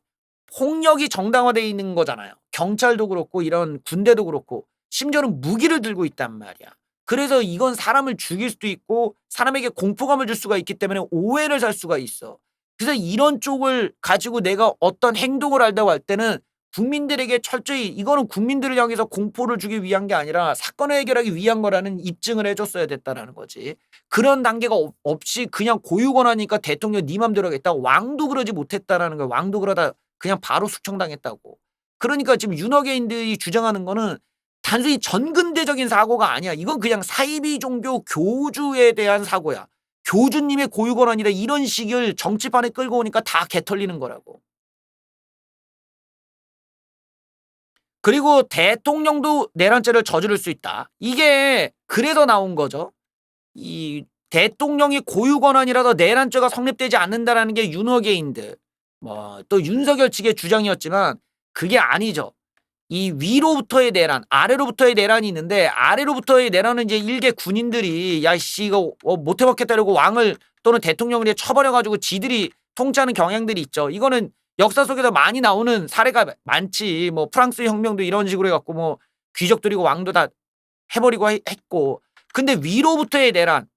폭력이 정당화되어 있는 거잖아요. 경찰도 그렇고 이런 군대도 그렇고 심지어는 무기를 들고 있단 말이야. 그래서 이건 사람을 죽일 수도 있고 사람에게 공포감을 줄 수가 있기 때문에 오해를 살 수가 있어. 그래서 이런 쪽을 가지고 내가 어떤 행동을 한다고 할 때는 국민들에게 철저히 이거는 국민들을 향해서 공포를 주기 위한 게 아니라 사건을 해결하기 위한 거라는 입증을 해줬어야 됐다라는 거지. 그런 단계가 없이 그냥 고유권하니까 대통령 네 맘대로 하겠다. 왕도 그러지 못했다라는 거야. 왕도 그러다 그냥 바로 숙청당했다고. 그러니까 지금 윤호개인들이 주장하는 거는 단순히 전근대적인 사고가 아니야. 이건 그냥 사이비 종교 교주에 대한 사고야. 교주님의 고유권한이다. 이런 식을 정치판에 끌고 오니까 다 개털리는 거라고. 그리고 대통령도 내란죄를 저지를 수 있다. 이게 그래서 나온 거죠. 이 대통령이 고유권한이라도 내란죄가 성립되지 않는다라는 게 윤호개인들 뭐 또 윤석열 측의 주장이었지만 그게 아니죠. 이 위로부터의 내란, 아래로부터의 내란이 있는데 아래로부터의 내란은 이제 일개 군인들이 야씨 이거 못 해먹겠다 이러고 왕을 또는 대통령을 쳐버려가지고 지들이 통치하는 경향들이 있죠. 이거는 역사 속에서 많이 나오는 사례가 많지. 뭐 프랑스 혁명도 이런 식으로 해갖고 뭐 귀족들이고 왕도 다 해버리고 했고. 근데 위로부터의 내란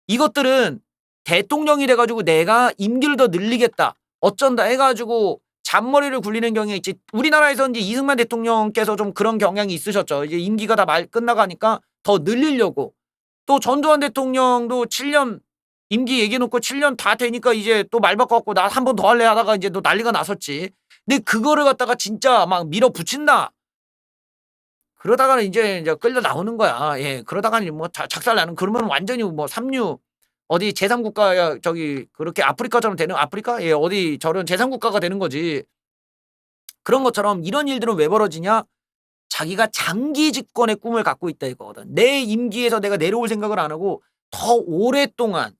이것들은 대통령이 돼가지고 내가 임기를 더 늘리겠다 어쩐다 해가지고 잔머리를 굴리는 경향이 있지. 우리나라에서 이제 이승만 대통령께서 좀 그런 경향이 있으셨죠. 이제 임기가 다 끝나가니까 더 늘리려고. 또 전두환 대통령도 7년 임기 얘기해놓고 7년 다 되니까 이제 또 말 바꿔갖고 나 한 번 더 할래 하다가 이제 또 난리가 났었지. 근데 그거를 갖다가 진짜 막 밀어붙인다. 그러다가는 이제 끌려 나오는 거야. 예, 그러다가는 뭐 작살 나는 그러면 완전히 뭐 삼류 어디 제3국가야 저기 그렇게 아프리카처럼 되는 아프리카? 예, 어디 저런 제3국가가 되는 거지. 그런 것처럼 이런 일들은 왜 벌어지냐? 자기가 장기 집권의 꿈을 갖고 있다 이거거든. 내 임기에서 내가 내려올 생각을 안 하고 더 오랫동안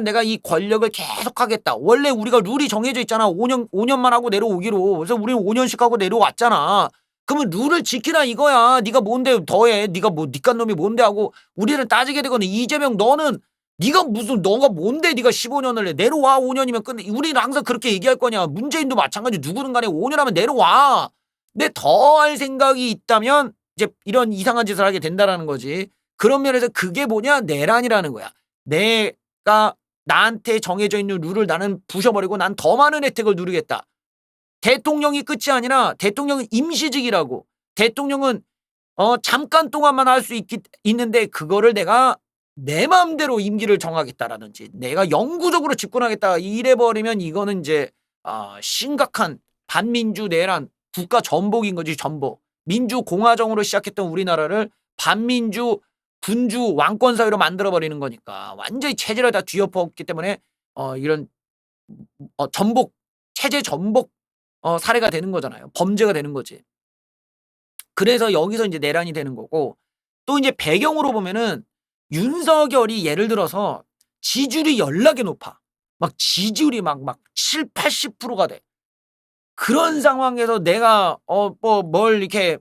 내가 이 권력을 계속하겠다. 원래 우리가 룰이 정해져 있잖아. 5년만 하고 내려오기로. 그래서 우리는 5년씩 하고 내려왔잖아. 그러면 룰을 지키라 이거야. 네가 뭔데 더해. 네가 뭐 니깐 놈이 뭔데 하고 우리는 따지게 되거든. 이재명 너는 네가 무슨 너가 뭔데 네가 15년을 해. 내려와 5년이면 끝내. 우리는 항상 그렇게 얘기할 거냐. 문재인도 마찬가지. 누구는 간에 5년 하면 내려와. 근데 더 할 생각이 있다면 이제 이런 이상한 짓을 하게 된다라는 거지. 그런 면에서 그게 뭐냐? 내란이라는 거야. 내가 나한테 정해져 있는 룰을 나는 부셔버리고 난 더 많은 혜택을 누리겠다. 대통령이 끝이 아니라 대통령은 임시직이라고. 대통령은 잠깐 동안만 할 수 있는데 그거를 내가 내 마음대로 임기를 정하겠다라든지 내가 영구적으로 집권하겠다 이래버리면 이거는 이제 심각한 반민주 내란 국가 전복인 거지. 전복. 민주공화정으로 시작했던 우리나라를 반민주 군주 왕권 사회로 만들어버리는 거니까 완전히 체제를 다 뒤엎었기 때문에 이런 전복 체제 전복 사례가 되는 거잖아요. 범죄가 되는 거지. 그래서 여기서 이제 내란이 되는 거고 또 이제 배경으로 보면은 윤석열이 예를 들어서 지지율이 연락에 높아. 막 지지율이 막 7, 80%가 돼. 그런 상황에서 내가 뭐 뭘 이렇게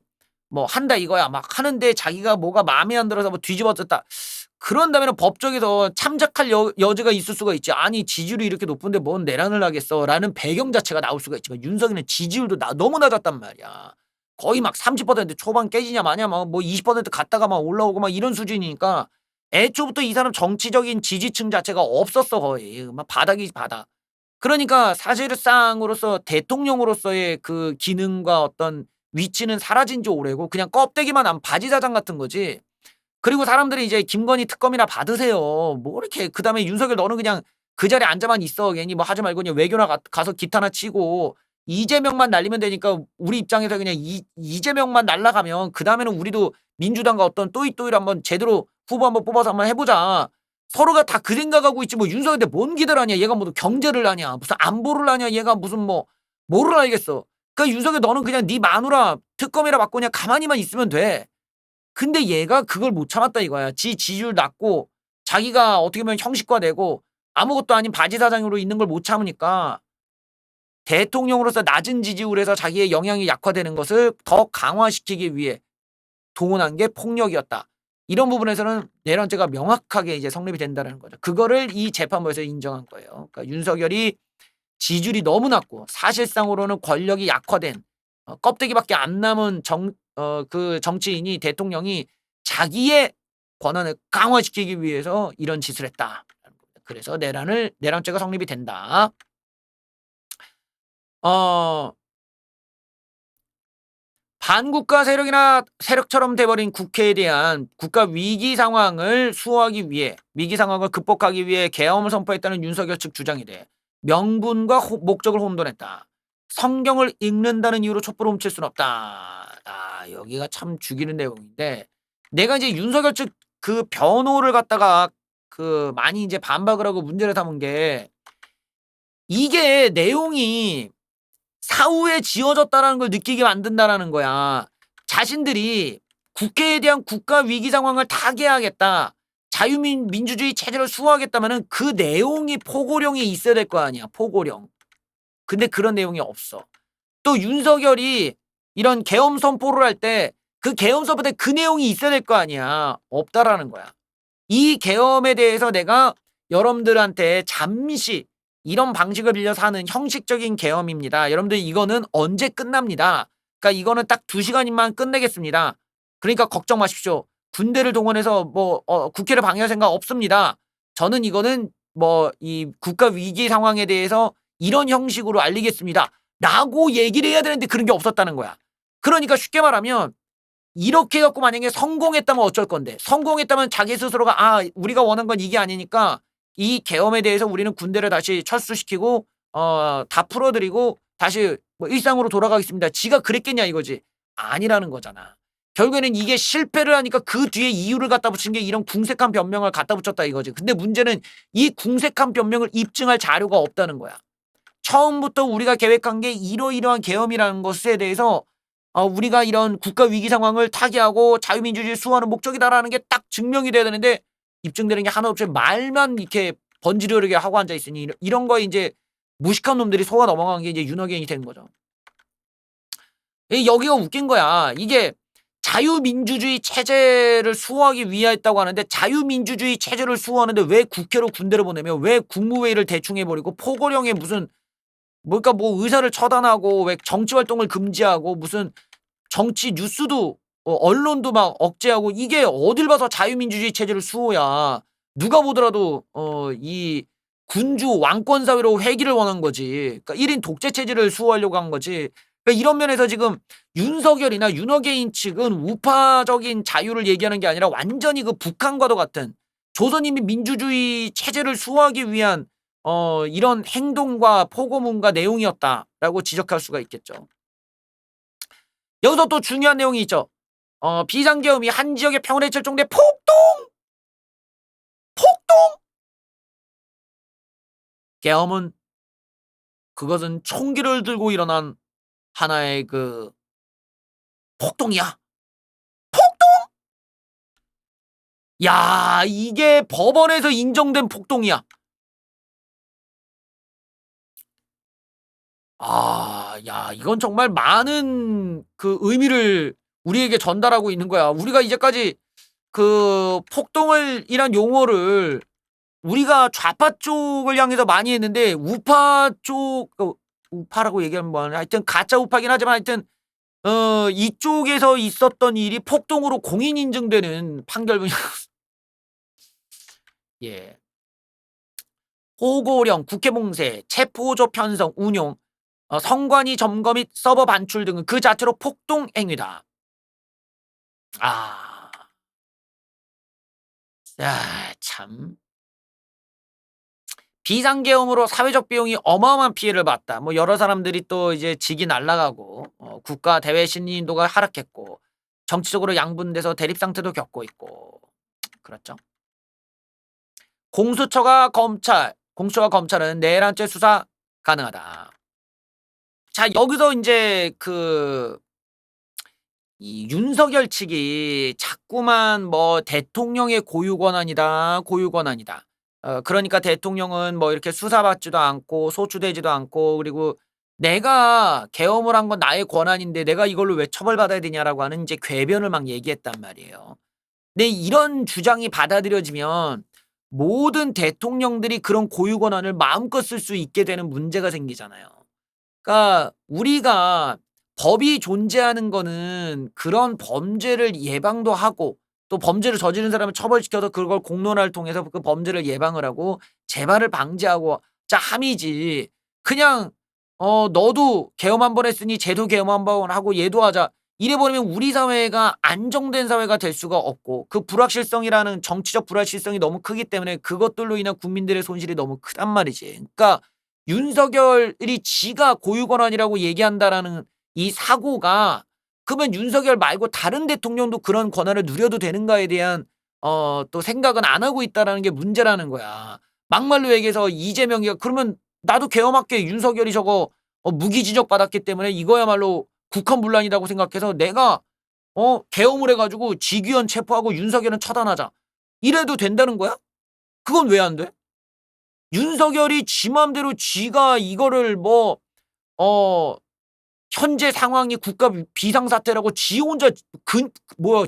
뭐 한다 이거야 막 하는데 자기가 뭐가 마음에 안 들어서 뭐 뒤집어졌다. 그런다면 법정에서 참작할 여지가 있을 수가 있지. 아니 지지율이 이렇게 높은데 뭔 내란을 하겠어 라는 배경 자체가 나올 수가 있지만 윤석열은 지지율도 너무 낮았단 말이야. 거의 막 30% 초반 깨지냐 마냐 뭐 20% 갔다가 막 올라오고 막 이런 수준이니까 애초부터 이 사람 정치적인 지지층 자체가 없었어. 거의 막 바닥이 바닥. 그러니까 사실상으로서 대통령으로서의 그 기능과 어떤 위치는 사라진 지 오래고 그냥 껍데기만 한 바지사장 같은 거지. 그리고 사람들이 이제 김건희 특검이나 받으세요. 뭐 이렇게 그다음에 윤석열 너는 그냥 그 자리에 앉아만 있어. 괜히 뭐 하지 말고 그냥 외교나 가서 기타나 치고 이재명만 날리면 되니까 우리 입장에서 그냥 이재명만 날라가면 그다음에는 우리도 민주당과 어떤 또이또이를 한번 제대로 후보 한번 뽑아서 한번 해보자. 서로가 다 그 생각하고 있지 뭐 윤석열한테 뭔 기대를 하냐. 얘가 뭐 경제를 하냐. 무슨 안보를 하냐. 얘가 무슨 뭐를 알겠어. 그러니까 윤석열 너는 그냥 네 마누라 특검이라 받고 그냥 가만히만 있으면 돼. 근데 얘가 그걸 못 참았다 이거야. 지 지지율 낮고 자기가 어떻게 보면 형식화되고 아무것도 아닌 바지사장으로 있는 걸 못 참으니까 대통령으로서 낮은 지지율에서 자기의 영향이 약화되는 것을 더 강화시키기 위해 동원한 게 폭력이었다. 이런 부분에서는 내란죄가 명확하게 이제 성립이 된다는 거죠. 그거를 이 재판부에서 인정한 거예요. 그러니까 윤석열이 지지율이 너무 낮고 사실상으로는 권력이 약화된 껍데기밖에 안 남은 그 정치인이 대통령이 자기의 권한을 강화시키기 위해서 이런 짓을 했다. 그래서 내란죄가 성립이 된다. 반국가 세력처럼 돼버린 국회에 대한 국가 위기 상황을 수호하기 위해 위기 상황을 극복하기 위해 계엄을 선포했다는 윤석열 측 주장이 돼. 명분과 목적을 혼돈했다. 성경을 읽는다는 이유로 촛불을 훔칠 수는 없다. 여기가 참 죽이는 내용인데 내가 이제 윤석열 측 그 변호를 갖다가 그 많이 이제 반박을 하고 문제를 삼은 게 이게 내용이 사후에 지어졌다라는 걸 느끼게 만든다라는 거야. 자신들이 국회에 대한 국가 위기 상황을 타개하겠다. 자유민주주의 체제를 수호하겠다면은 그 내용이 포고령이 있어야 될 거 아니야. 포고령. 근데 그런 내용이 없어. 또 윤석열이 이런 계엄 선포를 할 때 그 계엄 선포 때 그 내용이 있어야 될 거 아니야. 없다라는 거야. 이 계엄에 대해서 내가 여러분들한테 잠시 이런 방식을 빌려서 하는 형식적인 계엄입니다. 여러분들 이거는 언제 끝납니다. 그러니까 이거는 딱 2시간이면 끝내겠습니다. 그러니까 걱정 마십시오. 군대를 동원해서 국회를 방해할 생각 없습니다. 저는 이거는 이 국가 위기 상황에 대해서 이런 형식으로 알리겠습니다. 라고 얘기를 해야 되는데 그런 게 없었다는 거야. 그러니까 쉽게 말하면 이렇게 해갖고 만약에 성공했다면 어쩔 건데, 성공했다면 자기 스스로가 우리가 원한 건 이게 아니니까 이 계엄에 대해서 우리는 군대를 다시 철수시키고 다 풀어드리고 다시 일상으로 돌아가겠습니다. 지가 그랬겠냐 이거지. 아니라는 거잖아. 결국에는 이게 실패를 하니까 그 뒤에 이유를 갖다 붙인 게 이런 궁색한 변명을 갖다 붙였다 이거지. 근데 문제는 이 궁색한 변명을 입증할 자료가 없다는 거야. 처음부터 우리가 계획한 게 이러이러한 계엄이라는 것에 대해서 우리가 이런 국가 위기 상황을 타개하고 자유민주주의를 수호하는 목적이다라는 게 딱 증명이 돼야 되는데 입증되는 게 하나 없이 말만 이렇게 번지르르게 하고 앉아 있으니 이런 거에 이제 무식한 놈들이 속아 넘어간 게 이제 윤호견이 된 거죠. 여기가 웃긴 거야. 이게 자유민주주의 체제를 수호하기 위하였다고 하는데 자유민주주의 체제를 수호하는데 왜 국회로 군대를 보내며 왜 국무회의를 대충 해버리고 포고령에 무슨 의사를 처단하고 왜 정치 활동을 금지하고 무슨 정치 뉴스도 언론도 막 억제하고 이게 어딜 봐서 자유민주주의 체제를 수호야. 누가 보더라도 이 군주 왕권 사회로 회귀를 원한 거지. 그러니까 1인 독재 체제를 수호하려고 한 거지. 그러니까 이런 면에서 지금 윤석열이나 윤호개인 측은 우파적인 자유를 얘기하는 게 아니라 완전히 그 북한과도 같은 조선인민 민주주의 체제를 수호하기 위한 이런 행동과 포고문과 내용이었다라고 지적할 수가 있겠죠. 여기서 또 중요한 내용이 있죠. 비상계엄이 한 지역의 평온에 절정돼 폭동! 계엄은 그것은 총기를 들고 일어난 하나의 그 폭동이야. 폭동! 야, 이게 법원에서 인정된 폭동이야. 야, 이건 정말 많은 그 의미를 우리에게 전달하고 있는 거야. 우리가 이제까지 그 폭동이란 용어를 우리가 좌파 쪽을 향해서 많이 했는데 우파 쪽, 우파라고 얘기하면 뭐하냐. 하여튼 가짜 우파긴 하지만 하여튼 이쪽에서 있었던 일이 폭동으로 공인 인증되는 판결문이 예. 포고령, 국회봉쇄, 체포조 편성, 운용, 선관위 점거 및 서버 반출 등은 그 자체로 폭동 행위다. 참. 비상계엄으로 사회적 비용이 어마어마한 피해를 봤다. 여러 사람들이 또 이제 직이 날아가고 국가 대외 신뢰도가 하락했고 정치적으로 양분돼서 대립 상태도 겪고 있고 그렇죠. 공수처가 검찰은 내란죄 수사 가능하다. 자, 여기서 이제 이 윤석열 측이 자꾸만 대통령의 고유 권한이다. 그러니까 대통령은 이렇게 수사받지도 않고 소추되지도 않고 그리고 내가 계엄을 한 건 나의 권한인데 내가 이걸로 왜 처벌받아야 되냐라고 하는 이제 궤변을 막 얘기했단 말이에요. 근데 이런 주장이 받아들여지면 모든 대통령들이 그런 고유 권한을 마음껏 쓸 수 있게 되는 문제가 생기잖아요. 그러니까 우리가 법이 존재하는 거는 그런 범죄를 예방도 하고 또 범죄를 저지른 사람을 처벌시켜서 그걸 공론화를 통해서 그 범죄를 예방을 하고 재발을 방지하고 함이지. 그냥 너도 계엄 한 번 했으니 쟤도 계엄 한 번 하고 얘도 하자. 이래버리면 우리 사회가 안정된 사회가 될 수가 없고 그 불확실성이라는 정치적 불확실성이 너무 크기 때문에 그것들로 인한 국민들의 손실이 너무 크단 말이지. 그러니까 윤석열이 지가 고유 권한이라고 얘기한다라는 이 사고가 그러면 윤석열 말고 다른 대통령도 그런 권한을 누려도 되는가에 대한 또 생각은 안 하고 있다라는 게 문제라는 거야. 막말로 얘기해서 이재명이가 그러면 나도 계엄할게. 윤석열이 저거 무기 지적 받았기 때문에 이거야말로 국헌문란이라고 생각해서 내가 계엄을 해가지고 지귀현 체포하고 윤석열은 처단하자. 이래도 된다는 거야? 그건 왜 안 돼? 윤석열이 지 맘대로 지가 이거를 현재 상황이 국가 비상사태라고 지 혼자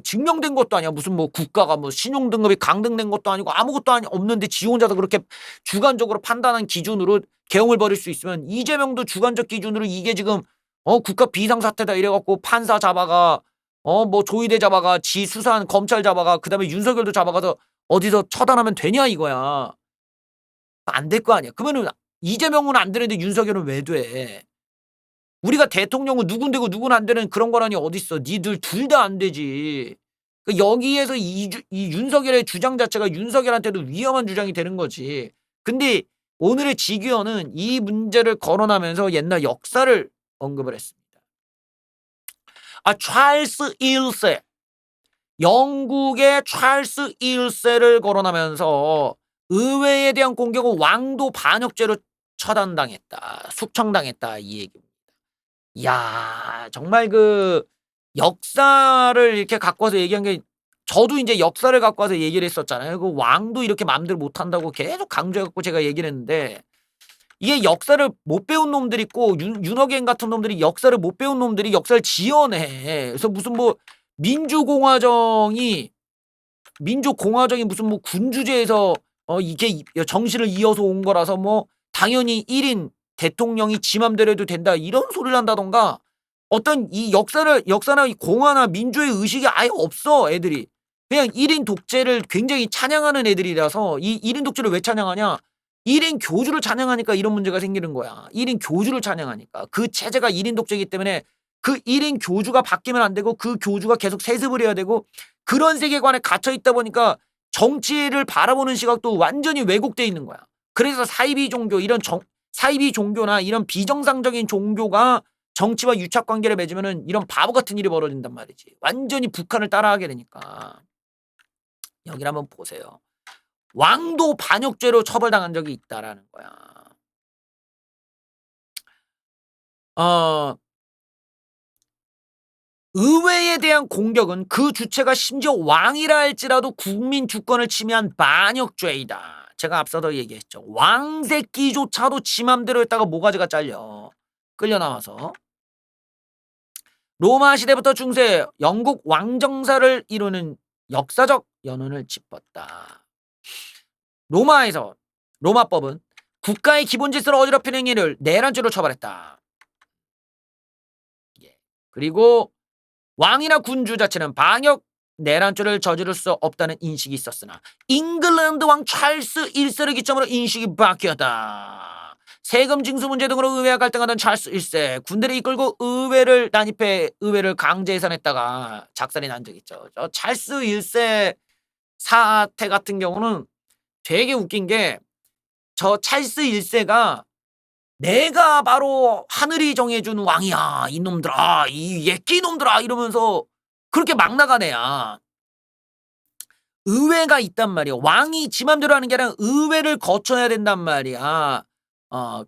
증명된 것도 아니야. 무슨 뭐 국가가 뭐 신용등급이 강등된 것도 아니고 아무것도 없는데 지 혼자서 그렇게 주관적으로 판단한 기준으로 개엄을 벌일 수 있으면 이재명도 주관적 기준으로 이게 지금 국가 비상사태다 이래갖고 판사 잡아가 뭐 조희대 잡아가 지 수사한 검찰 잡아가 그다음에 윤석열도 잡아가서 어디서 처단하면 되냐 이거야. 안 될 거 아니야. 그러면은 이재명은 안 되는데 윤석열은 왜 돼? 우리가 대통령은 누군 되고 누군 안 되는 그런 거라니 어딨어. 니들 둘 다 안 되지. 여기에서 이 윤석열의 주장 자체가 윤석열한테도 위험한 주장이 되는 거지. 근데 오늘의 지규현은 이 문제를 거론하면서 옛날 역사를 언급을 했습니다. 찰스 1세. 영국의 찰스 1세를 거론하면서 의회에 대한 공격은 왕도 반역죄로 처단당했다. 숙청당했다. 이 얘기입니다. 이야, 정말 그 역사를 이렇게 갖고 와서 얘기한 게 저도 이제 역사를 갖고 와서 얘기를 했었잖아요. 그 왕도 이렇게 마음대로 못한다고 계속 강조해갖고 제가 얘기를 했는데 이게 역사를 못 배운 놈들 있고 윤석열 같은 놈들이 역사를 못 배운 놈들이 역사를 지어내. 그래서 무슨 뭐 민주공화정이 무슨 뭐 군주제에서 이게 정신을 이어서 온 거라서 뭐 당연히 1인 대통령이 지 맘대로 해도 된다 이런 소리를 한다던가 어떤 이 역사나 공화나 민주의 의식이 아예 없어 애들이. 그냥 1인 독재를 굉장히 찬양하는 애들이라서 이 1인 독재를 왜 찬양하냐? 1인 교주를 찬양하니까 이런 문제가 생기는 거야. 1인 교주를 찬양하니까. 그 체제가 1인 독재이기 때문에 그 1인 교주가 바뀌면 안 되고 그 교주가 계속 세습을 해야 되고 그런 세계관에 갇혀 있다 보니까 정치를 바라보는 시각도 완전히 왜곡돼 있는 거야. 그래서 사이비 종교 사이비 종교나 이런 비정상적인 종교가 정치와 유착관계를 맺으면은 이런 바보 같은 일이 벌어진단 말이지. 완전히 북한을 따라하게 되니까. 여기를 한번 보세요. 왕도 반역죄로 처벌당한 적이 있다라는 거야. 의회에 대한 공격은 그 주체가 심지어 왕이라 할지라도 국민 주권을 침해한 반역죄이다. 제가 앞서도 얘기했죠. 왕새끼조차도 지 맘대로 했다가 모가지가 잘려. 끌려 나와서. 로마 시대부터 중세 영국 왕정사를 이루는 역사적 연원을 짚었다. 로마법은 국가의 기본 질서를 어지럽히는 행위를 내란죄로 처벌했다. 그리고 왕이나 군주 자체는 반역 내란죄를 저지를 수 없다는 인식이 있었으나 잉글랜드 왕 찰스 1세를 기점으로 인식이 바뀌었다. 세금 징수 문제 등으로 의회와 갈등하던 찰스 1세 군대를 이끌고 의회를 난입해 의회를 강제 해산했다가 작살이 난 적이 있죠. 저 찰스 1세 사태 같은 경우는 되게 웃긴 게 저 찰스 1세가 내가 바로 하늘이 정해준 왕이야 이놈들아 이 예끼 놈들아 이러면서 그렇게 막 나간 애야. 의회가 있단 말이야. 왕이 지 맘대로 하는 게 아니라 의회를 거쳐야 된단 말이야.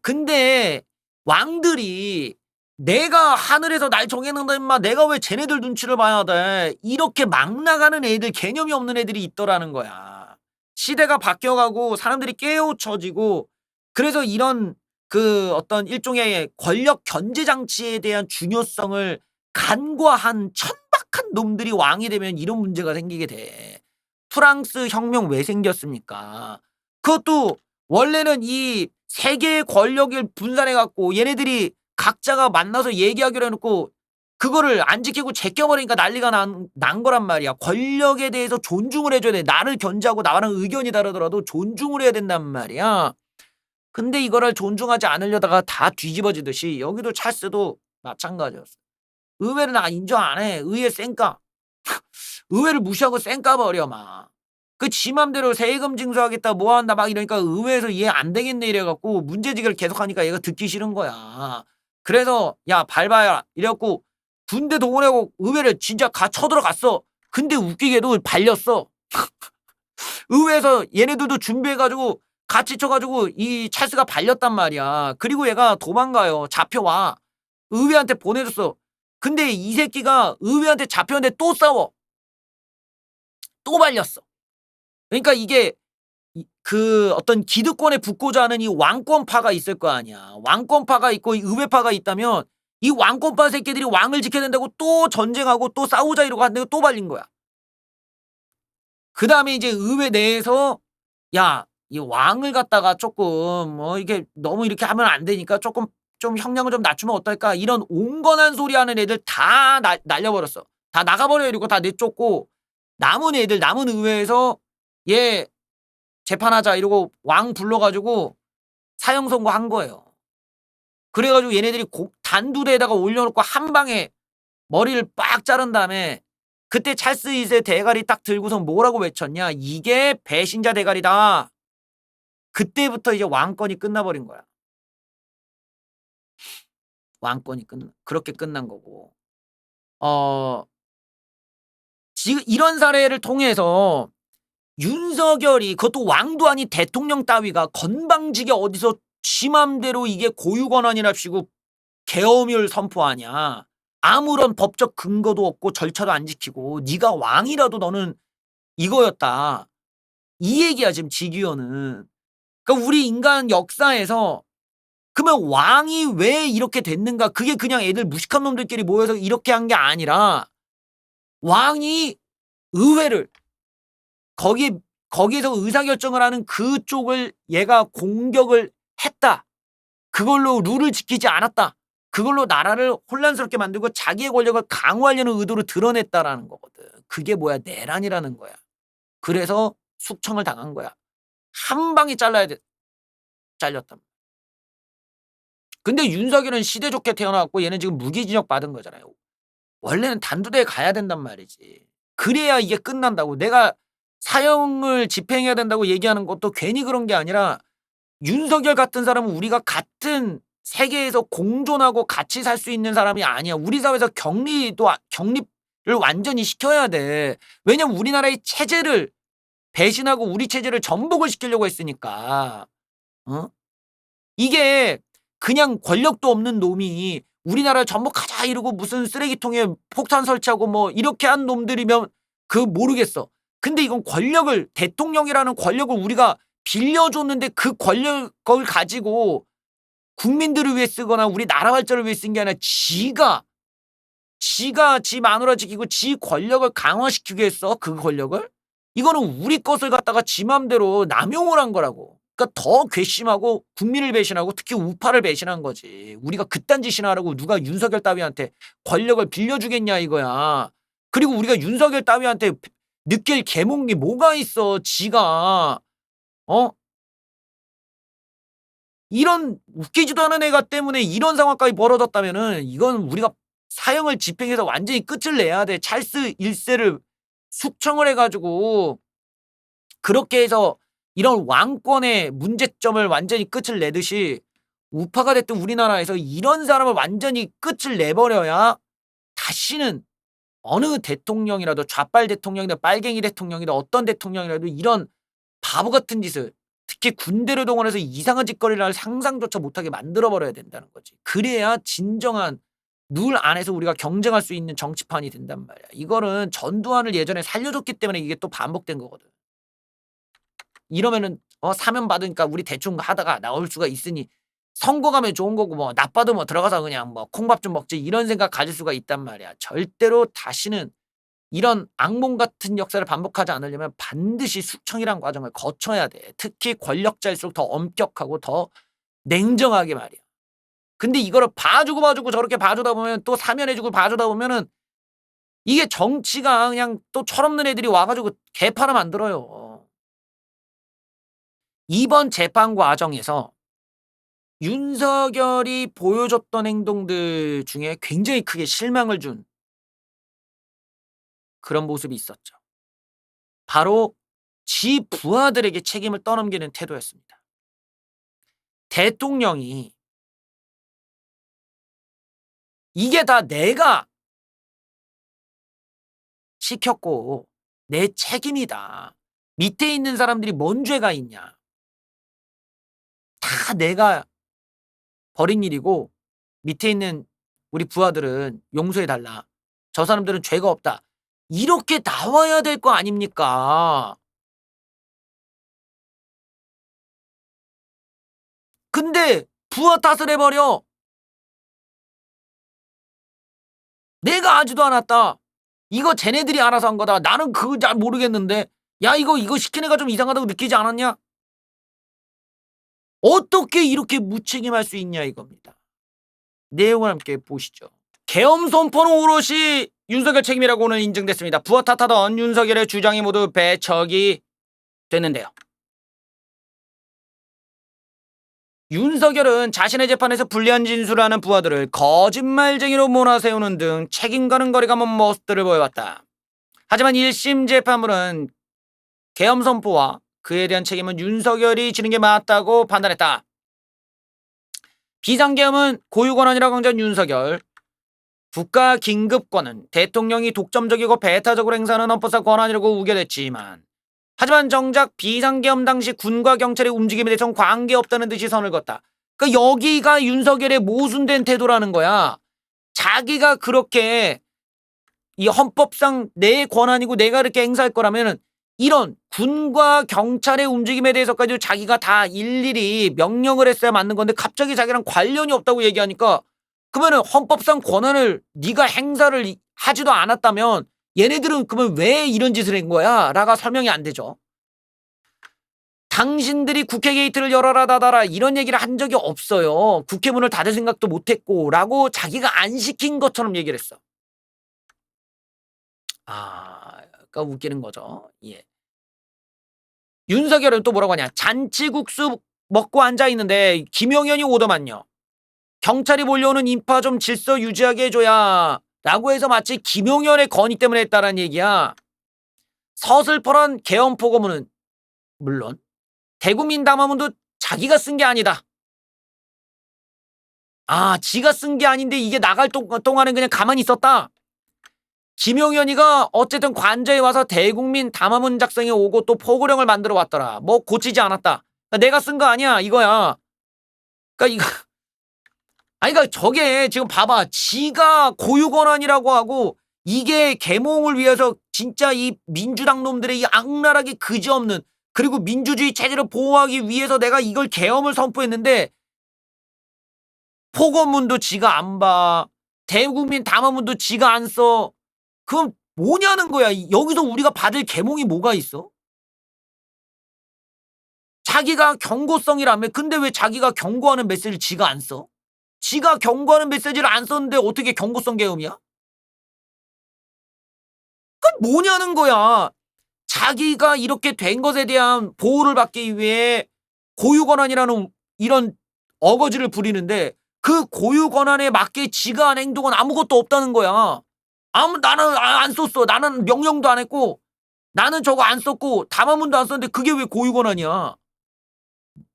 근데 왕들이 내가 하늘에서 날 정해놓는다 임마 내가 왜 쟤네들 눈치를 봐야 돼 이렇게 막 나가는 애들 개념이 없는 애들이 있더라는 거야. 시대가 바뀌어가고 사람들이 깨우쳐지고 그래서 이런 그 어떤 일종의 권력 견제 장치에 대한 중요성을 간과한 천박한 놈들이 왕이 되면 이런 문제가 생기게 돼. 프랑스 혁명 왜 생겼습니까? 그것도 원래는 이 세계의 권력을 분산해갖고 얘네들이 각자가 만나서 얘기하기로 해놓고 그거를 안 지키고 제껴버리니까 난리가 난 거란 말이야. 권력에 대해서 존중을 해줘야 돼. 나를 견제하고 나랑 의견이 다르더라도 존중을 해야 된단 말이야. 근데 이거를 존중하지 않으려다가 다 뒤집어지듯이 여기도 찰스도 마찬가지였어. 의회는 인정 안 해. 의회 쌩까. 의회를 무시하고 쌩까 버려 막. 그 지 맘대로 세금 징수하겠다 뭐 한다 막 이러니까 의회에서 이해 안 되겠네 이래갖고 문제제기를 계속하니까 얘가 듣기 싫은 거야. 그래서 야 밟아야 이래갖고 군대 동원하고 의회를 진짜 쳐들어갔어. 근데 웃기게도 발렸어. 의회에서 얘네들도 준비해가지고 같이 쳐가지고 이 찰스가 발렸단 말이야. 그리고 얘가 도망가요. 잡혀와. 의회한테 보내줬어. 근데 이 새끼가 의회한테 잡혔는데 또 싸워. 또 발렸어. 그러니까 이게 그 어떤 기득권에 붙고자 하는 이 왕권파가 있을 거 아니야. 왕권파가 있고 의회파가 있다면 이 왕권파 새끼들이 왕을 지켜야 된다고 또 전쟁하고 또 싸우자 이러고 한다고 또 발린 거야. 그다음에 이제 의회 내에서 "야 이 왕을 갖다가 쪼끔 이게 너무 이렇게 하면 안 되니까 쪼끔 좀 형량을 좀 낮추면 어떨까?" 이런 온건한 소리 하는 애들 다 날려 버렸어. 다 나가 버려 이러고 다 내쫓고 남은 애들 남은 의회에서 "얘 재판하자." 이러고 왕 불러 가지고 사형 선고한 거예요. 그래 가지고 얘네들이 단두대에다가 올려 놓고 한 방에 머리를 빡 자른 다음에 그때 찰스 2세 대가리 딱 들고선 뭐라고 외쳤냐. "이게 배신자 대가리다." 그때부터 이제 왕권이 끝나 버린 거야. 왕권이 그렇게 끝난 거고. 어 지금 이런 사례를 통해서 윤석열이 그것도 왕도 아닌 대통령 따위가 건방지게 어디서 지 맘대로 이게 고유 권한이랍시고 계엄을 선포하냐. 아무런 법적 근거도 없고 절차도 안 지키고 "네가 왕이라도 너는 이거였다." 이 얘기야 지금 지기현은. 그러니까 우리 인간 역사에서 그러면 왕이 왜 이렇게 됐는가? 그게 그냥 애들 무식한 놈들끼리 모여서 이렇게 한 게 아니라 왕이 의회를 거기에 거기에서 의사결정을 하는 그쪽을 얘가 공격을 했다. 그걸로 룰을 지키지 않았다. 그걸로 나라를 혼란스럽게 만들고 자기의 권력을 강화하려는 의도를 드러냈다라는 거거든. 그게 뭐야? 내란이라는 거야. 그래서 숙청을 당한 거야. 한 방에 잘라야 돼. 잘렸단 말이야. 근데 윤석열은 시대 좋게 태어나 갖고 얘는 지금 무기징역 받은 거잖아요. 원래는 단두대에 가야 된단 말이지. 그래야 이게 끝난다고. 내가 사형을 집행해야 된다고 얘기하는 것도 괜히 그런 게 아니라 윤석열 같은 사람은 우리가 같은 세계에서 공존하고 같이 살 수 있는 사람이 아니야. 우리 사회에서 격리를 완전히 시켜야 돼. 왜냐면 우리나라의 체제를 배신하고 우리 체제를 전복을 시키려고 했으니까. 어? 이게 그냥 권력도 없는 놈이 우리나라를 전복하자 이러고 무슨 쓰레기통에 폭탄 설치하고 뭐 이렇게 한 놈들이면 모르겠어. 근데 이건 권력을 대통령이라는 권력을 우리가 빌려줬는데 그 권력을 가지고 국민들을 위해 쓰거나 우리 나라 발전을 위해 쓴 게 아니라 지가 지 마누라 지키고 지 권력을 강화시키기 위해서 그 권력을? 이거는 우리 것을 갖다가 지 맘대로 남용을 한 거라고. 그러니까 더 괘씸하고 국민을 배신하고 특히 우파를 배신한 거지. 우리가 그딴 짓이나 하라고 누가 윤석열 따위한테 권력을 빌려주겠냐 이거야. 그리고 우리가 윤석열 따위한테 느낄 개몽이 뭐가 있어. 지가 어? 이런 웃기지도 않은 애가 때문에 이런 상황까지 벌어졌다면은 이건 우리가 사형을 집행해서 완전히 끝을 내야 돼. 찰스 1 세를 숙청을 해 가지고 그렇게 해서 이런 왕권의 문제점을 완전히 끝을 내듯이 우파가 됐든 우리나라에서 이런 사람을 완전히 끝을 내버려야 다시는 어느 대통령이라도 좌빨 대통령이든 빨갱이 대통령이든 어떤 대통령이라도 이런 바보 같은 짓을 특히 군대를 동원해서 이상한 짓거리를 할 상상조차 못하게 만들어 버려야 된다는 거지. 그래야 진정한 룰 안에서 우리가 경쟁할 수 있는 정치판이 된단 말이야. 이거는 전두환을 예전에 살려줬기 때문에 이게 또 반복된 거거든. 이러면은 사면 받으니까 우리 대충 하다가 나올 수가 있으니 선거 가면 좋은 거고 뭐 나빠도 뭐 들어가서 그냥 뭐 콩밥 좀 먹지 이런 생각 가질 수가 있단 말이야. 절대로 다시는 이런 악몽 같은 역사를 반복하지 않으려면 반드시 숙청이란 과정을 거쳐야 돼. 특히 권력자일수록 더 엄격하고 더 냉정하게 말이야. 근데 이거를 봐주고 저렇게 봐주다 보면 또 사면해 주고 봐주다 보면은 이게 정치가 그냥 또 철없는 애들이 와 가지고 개파를 만들어요. 이번 재판 과정에서 윤석열이 보여줬던 행동들 중에 굉장히 크게 실망을 준 그런 모습이 있었죠. 바로 지 부하들에게 책임을 떠넘기는 태도였습니다. 대통령이 "이게 다 내가 시켰고 내 책임이다. 밑에 있는 사람들이 뭔 죄가 있냐. 다 내가 벌인 일이고 밑에 있는 우리 부하들은 용서해 달라. 저 사람들은 죄가 없다." 이렇게 나와야 될 거 아닙니까? 근데 부하 탓을 해 버려. 내가 하지도 않았다. 이거 쟤네들이 알아서 한 거다. 나는 그거 잘 모르겠는데. 야, 이거 시킨 애가 좀 이상하다고 느끼지 않았냐? 어떻게 이렇게 무책임할 수 있냐 이겁니다. 내용을 함께 보시죠. 계엄 선포는 오롯이 윤석열 책임이라고 오늘 인정됐습니다. 부하 탓하던 윤석열의 주장이 모두 배척이 됐는데요. 윤석열은 자신의 재판에서 불리한 진술하는 부하들을 거짓말쟁이로 몰아세우는 등 책임가는 거리가 먼 모습들을 보여왔다. 하지만 1심 재판부는 계엄 선포와 그에 대한 책임은 윤석열이 지는 게 맞다고 판단했다. 비상계엄은 고유권한이라고 강조한 윤석열. 국가 긴급권은 대통령이 독점적이고 배타적으로 행사하는 헌법상 권한이라고 우겨댔지만 하지만 정작 비상계엄 당시 군과 경찰의 움직임에 대해서는 관계없다는 듯이 선을 그었다. 그러니까 여기가 윤석열의 모순된 태도라는 거야. 자기가 그렇게 이 헌법상 내 권한이고 내가 이렇게 행사할 거라면 이런 군과 경찰의 움직임에 대해서까지 자기가 다 일일이 명령을 했어야 맞는 건데 갑자기 자기랑 관련이 없다고 얘기하니까 그러면 헌법상 권한을 네가 행사를 하지도 않았다면 얘네들은 그러면 왜 이런 짓을 한 거야? 라가 설명이 안 되죠. 당신들이 국회 게이트를 열어라 닫아라 이런 얘기를 한 적이 없어요. 국회 문을 닫을 생각도 못했고 라고 자기가 안 시킨 것처럼 얘기를 했어. 그러니까 웃기는 거죠. 예. 윤석열은 또 뭐라고 하냐. 잔치국수 먹고 앉아있는데 김용현이 오더만요. 경찰이 몰려오는 인파 좀 질서 유지하게 해줘야 라고 해서 마치 김용현의 건의 때문에 했다라는 얘기야. 서슬퍼런 계엄 포고문은 물론 대국민 담화문도 자기가 쓴 게 아니다. 지가 쓴 게 아닌데 이게 나갈 동안은 그냥 가만히 있었다. 김용현이가 어쨌든 관저에 와서 대국민 담화문 작성에 오고 또 포고령을 만들어 왔더라. 뭐 고치지 않았다. 내가 쓴 거 아니야 이거야. 그러니까 저게 지금 봐봐. 지가 고유권한이라고 하고 이게 계몽을 위해서 진짜 이 민주당 놈들의 이 악랄하게 그지없는 그리고 민주주의 체제를 보호하기 위해서 내가 이걸 계엄을 선포했는데 포고문도 지가 안 봐. 대국민 담화문도 지가 안 써. 그럼 뭐냐는 거야. 여기서 우리가 받을 계몽이 뭐가 있어? 자기가 경고성이라며. 근데 왜 자기가 경고하는 메시지를 지가 안 써? 지가 경고하는 메시지를 안 썼는데 어떻게 경고성 계엄이야? 그건 뭐냐는 거야. 자기가 이렇게 된 것에 대한 보호를 받기 위해 고유권한이라는 이런 어거지를 부리는데 그 고유권한에 맞게 지가 한 행동은 아무것도 없다는 거야. 나는 안 썼어. 나는 명령도 안 했고 나는 저거 안 썼고 담화문도 안 썼는데 그게 왜 고유권한이야.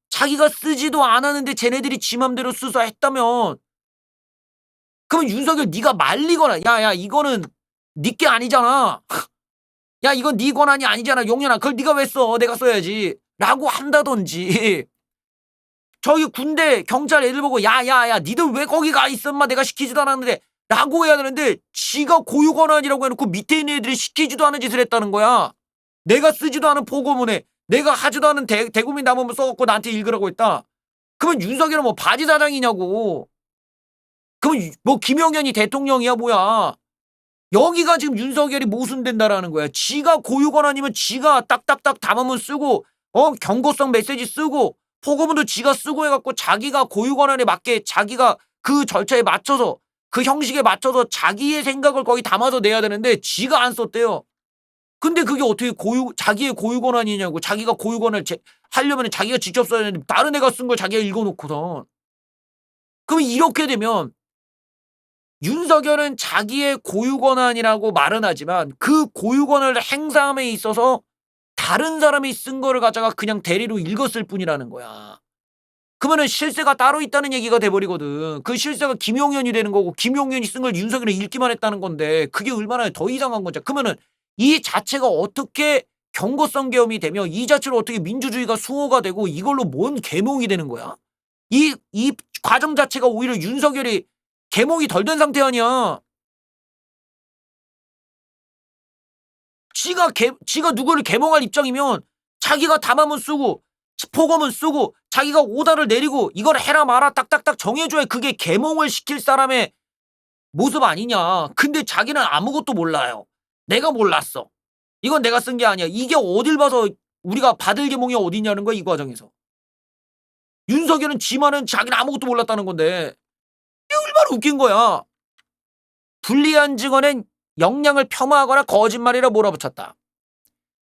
자기가 쓰지도 않았는데 쟤네들이 지 맘대로 쓰서 했다면 그러면 윤석열 네가 말리거나 야야 이거는 네 게 아니잖아. 야 이건 네 권한이 아니잖아. 용현아 그걸 네가 왜 써. 내가 써야지. 라고 한다든지 저기 군대 경찰 애들 보고 야야야 니들 왜 거기 가 있어 인마 내가 시키지도 않았는데 라고 해야 되는데 지가 고유권한이라고 해놓고 밑에 있는 애들이 시키지도 않은 짓을 했다는 거야. 내가 쓰지도 않은 포고문에 내가 하지도 않은 대국민 담화문 써갖고 나한테 읽으라고 했다. 그러면 윤석열은 뭐 바지 사장이냐고. 그럼 뭐 김용현이 대통령이야 뭐야. 여기가 지금 윤석열이 모순된다라는 거야. 지가 고유권한이면 지가 딱딱딱 담화문 쓰고 경고성 메시지 쓰고 포고문도 지가 쓰고 해갖고 자기가 고유권한에 맞게 자기가 그 절차에 맞춰서 그 형식에 맞춰서 자기의 생각을 거기 담아서 내야 되는데 지가 안 썼대요. 근데 그게 어떻게 자기의 고유권한이냐고. 자기가 고유권을 하려면 자기가 직접 써야 되는데 다른 애가 쓴 걸 자기가 읽어놓고선. 그럼 이렇게 되면 윤석열은 자기의 고유권한이라고 말은 하지만 그 고유권을 행사함에 있어서 다른 사람이 쓴 거를 가져가 그냥 대리로 읽었을 뿐이라는 거야. 그러면은 실세가 따로 있다는 얘기가 돼버리거든. 그 실세가 김용현이 되는 거고 김용현이 쓴 걸 윤석열이 읽기만 했다는 건데 그게 얼마나 더 이상한 거지. 그러면은 이 자체가 어떻게 경고성 계엄이 되며 이 자체로 어떻게 민주주의가 수호가 되고 이걸로 뭔 계몽이 되는 거야? 이 과정 자체가 오히려 윤석열이 계몽이 덜 된 상태 아니야. 지가 누구를 계몽할 입장이면 자기가 담화문 쓰고 포고문 쓰고 자기가 오다를 내리고 이걸 해라 마라 딱딱딱 정해줘야 그게 계몽을 시킬 사람의 모습 아니냐. 근데 자기는 아무것도 몰라요. 내가 몰랐어. 이건 내가 쓴 게 아니야. 이게 어딜 봐서 우리가 받을 계몽이 어디냐는 거야, 이 과정에서. 윤석열은 지만은 자기는 아무것도 몰랐다는 건데 이게 얼마나 웃긴 거야. 불리한 증언엔 역량을 폄하하거나 거짓말이라 몰아붙였다.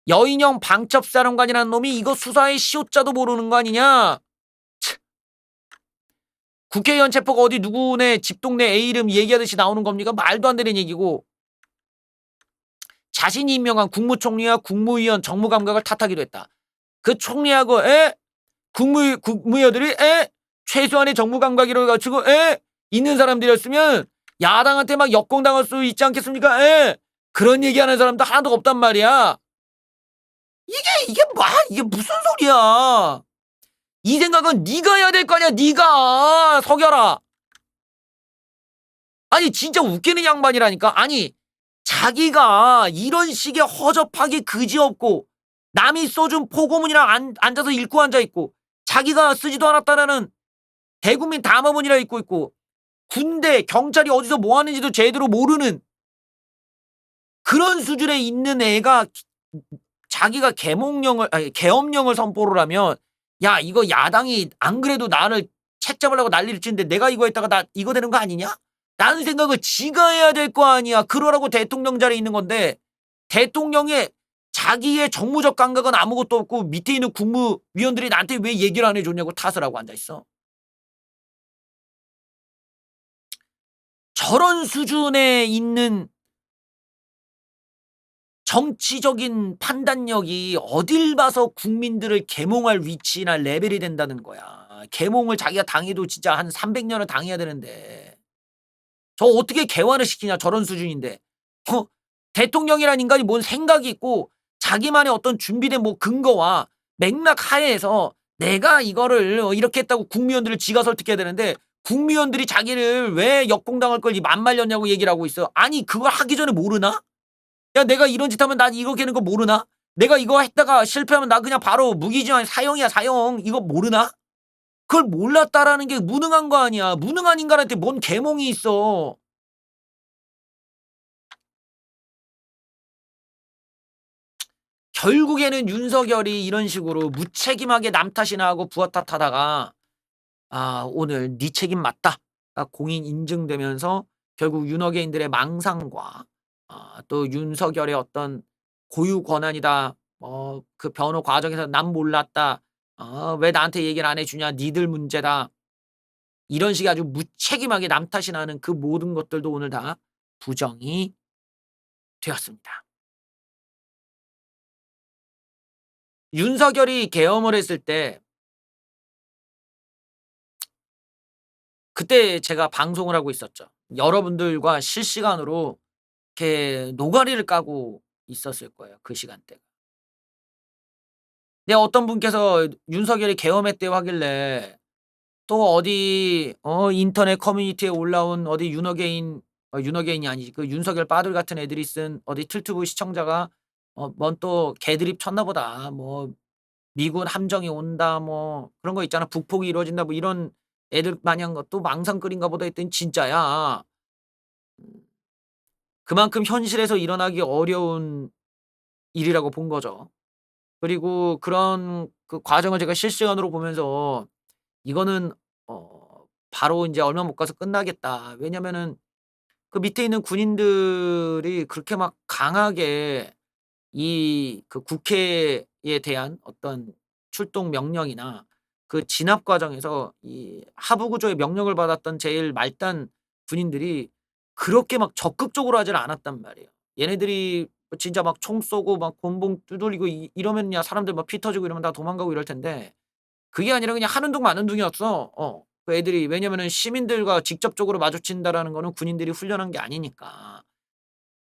여인형 방첩사령관이라는 놈이 이거 수사의 시효자도 모르는 거 아니냐. 국회의원 체포가 어디 누구네 집 동네 A 이름 얘기하듯이 나오는 겁니까? 말도 안 되는 얘기고. 자신이 임명한 국무총리와 국무위원 정무감각을 탓하기도 했다. 그 총리하고 국무위원들이 최소한의 정무감각이라고 가지고 있는 사람들이었으면 야당한테 막 역공당할 수 있지 않겠습니까? 그런 얘기하는 사람도 하나도 없단 말이야. 이게 무슨 소리야. 이 생각은 네가 해야 될 거 아니야. 네가 석열아. 아니 진짜 웃기는 양반이라니까. 아니 자기가 이런 식의 허접하게 그지없고 남이 써준 포고문이랑 앉아서 읽고 앉아있고 자기가 쓰지도 않았다라는 대국민 담화문이라 읽고 있고 군대 경찰이 어디서 뭐 하는지도 제대로 모르는 그런 수준에 있는 애가 자기가 계엄령을 선포를 하면 야 이거 야당이 안 그래도 나를 책 잡으려고 난리를 치는데 내가 이거 했다가 나 이거 되는 거 아니냐? 라는 생각을 지가 해야 될 거 아니야. 그러라고 대통령 자리에 있는 건데 대통령의 자기의 정무적 감각은 아무것도 없고 밑에 있는 국무위원들이 나한테 왜 얘기를 안 해줬냐고 탓을 하고 앉아있어. 저런 수준에 있는 정치적인 판단력이 어딜 봐서 국민들을 계몽할 위치나 레벨이 된다는 거야. 계몽을 자기가 당해도 진짜 한 300년을 당해야 되는데 저 어떻게 개화를 시키냐 저런 수준인데 대통령이라는 인간이 뭔 생각이 있고 자기만의 어떤 준비된 뭐 근거와 맥락 하에서 내가 이거를 이렇게 했다고 국무위원들을 지가 설득해야 되는데 국무위원들이 자기를 왜 역공당할 걸 만말렸냐고 얘기를 하고 있어. 아니 그걸 하기 전에 모르나? 야 내가 이런 짓 하면 난 이렇게 하는 거 모르나? 내가 이거 했다가 실패하면 나 그냥 바로 무기징역 사형이야 사형. 이거 모르나? 그걸 몰랐다라는 게 무능한 거 아니야. 무능한 인간한테 뭔 계몽이 있어. 결국에는 윤석열이 이런 식으로 무책임하게 남 탓이나 하고 부하 탓하다가 오늘 네 책임 맞다 공인 인증되면서 결국 윤어게인들의 망상과 또 윤석열의 어떤 고유 권한이다. 그 변호 과정에서 난 몰랐다. 왜 나한테 얘기를 안 해주냐. 니들 문제다. 이런 식의 아주 무책임하게 남 탓이나 하는 그 모든 것들도 오늘 다 부정이 되었습니다. 윤석열이 계엄을 했을 때 그때 제가 방송을 하고 있었죠. 여러분들과 실시간으로 이렇게 노가리를 까고 있었을 거예요. 그 시간대가. 근데 어떤 분께서 윤석열이 계엄했대요 하길래 또 어디 인터넷 커뮤니티에 올라온 어디 윤어게인이 아니지 그 윤석열 빠들 같은 애들이 쓴 어디 틸투브 시청자가 뭔 또 개드립 쳤나 보다. 뭐 미군 함정이 온다 뭐 그런 거 있잖아. 북폭이 이루어진다 뭐 이런 애들 마냥 또 망상끓인가 보다 했더니 진짜야. 그만큼 현실에서 일어나기 어려운 일이라고 본 거죠. 그리고 그런 그 과정을 제가 실시간으로 보면서 이거는 바로 인제 얼마 못 가서 끝나겠다. 왜냐면은 그 밑에 있는 군인들이 그렇게 막 강하게 이 그 국회에 대한 어떤 출동 명령이나 그 진압 과정에서 이 하부 구조의 명령을 받았던 제일 말단 군인들이 그렇게 막 적극적으로 하질 않았단 말이에요. 얘네들이 진짜 막 총 쏘고 막 곤봉 두들리고 이러면야 사람들 막 피 터지고 이러면 다 도망가고 이럴 텐데 그게 아니라 그냥 하는 둥 마는 둥이었어. 그 애들이 왜냐면은 시민들과 직접적으로 마주친다라는 거는 군인들이 훈련한 게 아니니까.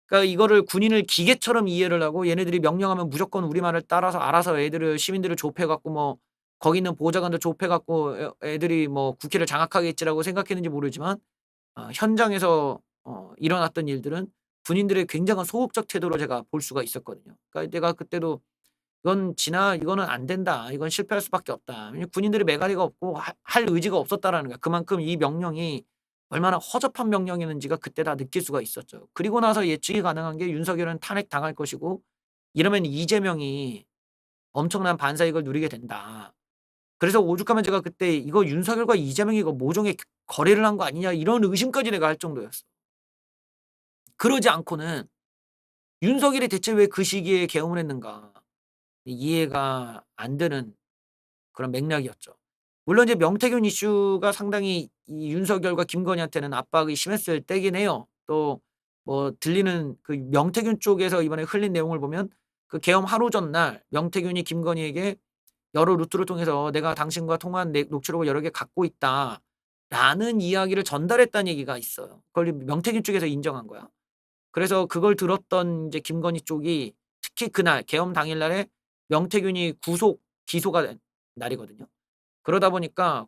그러니까 이거를 군인을 기계처럼 이해를 하고 얘네들이 명령하면 무조건 우리 말을 따라서 알아서 애들을 시민들을 좁혀 갖고 뭐 거기 있는 보좌관들 좁혀 갖고 애들이 뭐 국회를 장악하겠지라고 생각했는지 모르지만 현장에서 일어났던 일들은 군인들의 굉장한 소극적 태도로 제가 볼 수가 있었거든요. 그러니까 내가 그때도 이거는 안 된다. 이건 실패할 수밖에 없다. 왜냐면 군인들이 매가리가 없고 할 의지가 없었다라는 거야. 그만큼 이 명령이 얼마나 허접한 명령이었는지가 그때 다 느낄 수가 있었죠. 그리고 나서 예측이 가능한 게 윤석열은 탄핵당할 것이고 이러면 이재명이 엄청난 반사이익을 누리게 된다. 그래서 오죽하면 제가 그때 '이거 윤석열과 이재명이 이거 모종의 거래를 한 거 아니냐.' 이런 의심까지 내가 할 정도였어. 그러지 않고는 윤석열이 대체 왜 그 시기에 계엄을 했는가 이해가 안 되는 그런 맥락이었죠. 물론 이제 명태균 이슈가 상당히 이 윤석열과 김건희한테는 압박이 심했을 때긴 해요. 또 뭐 들리는 그 명태균 쪽에서 이번에 흘린 내용을 보면 그 계엄 하루 전날 명태균이 김건희에게 여러 루트를 통해서 "내가 당신과 통화한 녹취록을 여러 개 갖고 있다."라는 이야기를 전달했다는 얘기가 있어요. 그걸 명태균 쪽에서 인정한 거야. 그래서 그걸 들었던 이제 김건희 쪽이 특히 그날 계엄 당일날에 명태균이 기소가 된 날이거든요. 그러다 보니까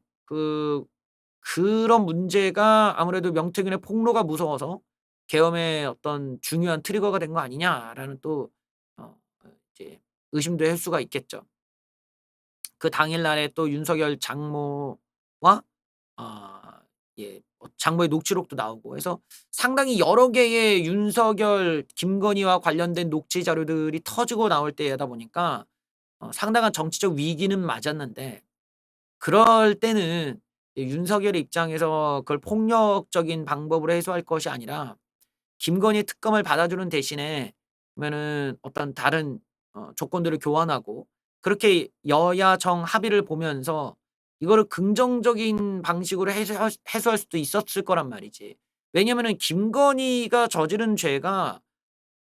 그런 문제가 아무래도 '명태균의 폭로가 무서워서 계엄의 어떤 중요한 트리거가 된 거 아니냐.'라는 또 이제 의심도 할 수가 있겠죠. 그 당일날에 또 윤석열 장모와 아 장모의 녹취록도 나오고 해서 상당히 여러 개의 윤석열, 김건희와 관련된 녹취 자료들이 터지고 나올 때다 보니까 상당한 정치적 위기는 맞았는데 그럴 때는 윤석열의 입장에서 그걸 폭력적인 방법으로 해소할 것이 아니라 김건희의 특검을 받아주는 대신에 그러면은 어떤 다른 조건들을 교환하고 그렇게 여야 정 합의를 보면서 이거를 긍정적인 방식으로 해소할 수도 있었을 거란 말이지. 왜냐면은 김건희가 저지른 죄가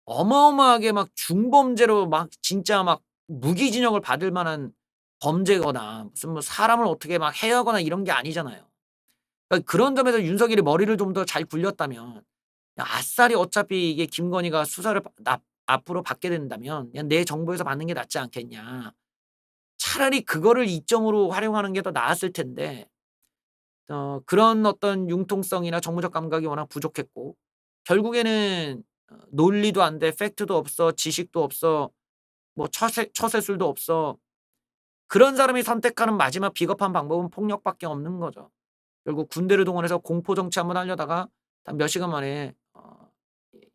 어마어마하게 막 중범죄로 막 진짜 막 무기징역을 받을 만한 범죄거나 무슨 뭐 사람을 어떻게 막 해하거나 이런 게 아니잖아요. 그러니까 그런 점에서 윤석열이 머리를 좀 더 잘 굴렸다면 야 아싸리 어차피 이게 김건희가 수사를 앞으로 받게 된다면 그냥 내 정부에서 받는 게 낫지 않겠냐. 차라리 그거를 이점으로 활용하는 게 더 나았을 텐데 그런 어떤 융통성이나 정무적 감각이 워낙 부족했고 결국에는 논리도 안 돼. 팩트도 없어. 지식도 없어. 뭐 처세술도 없어. 그런 사람이 선택하는 마지막 비겁한 방법은 폭력밖에 없는 거죠. 결국 군대를 동원해서 공포 정치 한번 하려다가 단 몇 시간 만에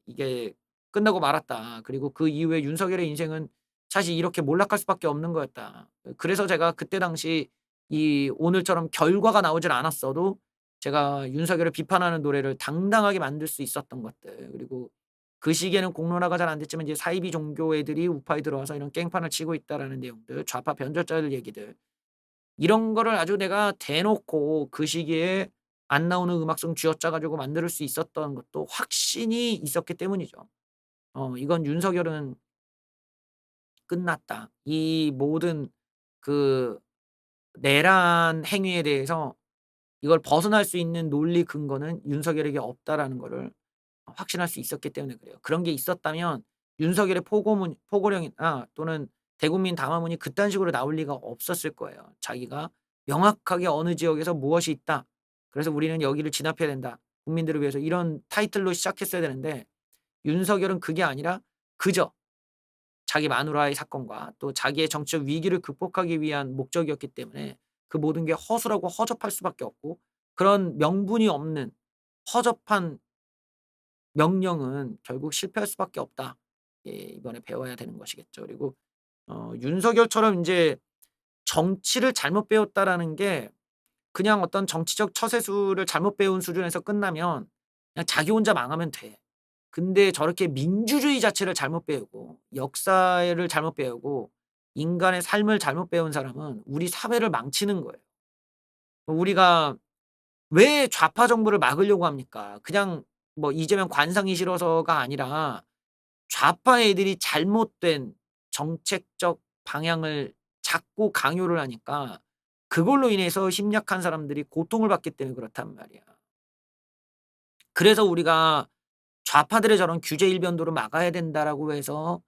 이게 끝나고 말았다. 그리고 그 이후에 윤석열의 인생은 사실 이렇게 몰락할 수밖에 없는 거였다. 그래서 제가 그때 당시 이 오늘처럼 결과가 나오질 않았어도 제가 윤석열을 비판하는 노래를 당당하게 만들 수 있었던 것들 그리고 그 시기에는 공론화가 잘 안 됐지만 이제 사이비 종교 애들이 우파에 들어와서 이런 깽판을 치고 있다라는 내용들, 좌파 변절자들 얘기들 이런 거를 아주 내가 대놓고 그 시기에 안 나오는 음악성 쥐어짜 가지고 만들 수 있었던 것도 확신이 있었기 때문이죠. 이건 '윤석열은 끝났다. 이 모든 그 내란 행위에 대해서 이걸 벗어날 수 있는 논리 근거는 윤석열에게 없다.'라는 거를 확신할 수 있었기 때문에 그래요. 그런 게 있었다면 윤석열의 포고령이나 또는 대국민 담화문이 그딴 식으로 나올 리가 없었을 거예요. 자기가 명확하게 어느 지역에서 무엇이 있다. 그래서 우리는 여기를 진압해야 된다. 국민들을 위해서 이런 타이틀로 시작했어야 되는데 윤석열은 그게 아니라 그저 자기 마누라의 사건과 또 자기의 정치적 위기를 극복하기 위한 목적이었기 때문에 그 모든 게 허술하고 허접할 수밖에 없고 그런 명분이 없는 허접한 명령은 결국 실패할 수밖에 없다. 이번에 배워야 되는 것이겠죠. 그리고 윤석열처럼 인제 정치를 잘못 배웠다라는 게 그냥 어떤 정치적 처세술을 잘못 배운 수준에서 끝나면 그냥 자기 혼자 망하면 돼. 근데 저렇게 민주주의 자체를 잘못 배우고 역사를 잘못 배우고 인간의 삶을 잘못 배운 사람은 우리 사회를 망치는 거예요. 우리가 왜 좌파 정부를 막으려고 합니까? 그냥 뭐 이재명 관상이 싫어서가 아니라 좌파 애들이 잘못된 정책적 방향을 자꾸 강요를 하니까 그걸로 인해서 심리학한 사람들이 고통을 받기 때문에 그렇단 말이야. 그래서 우리가 '좌파들의 저런 규제 일변도를 막아야 된다.'라고 해서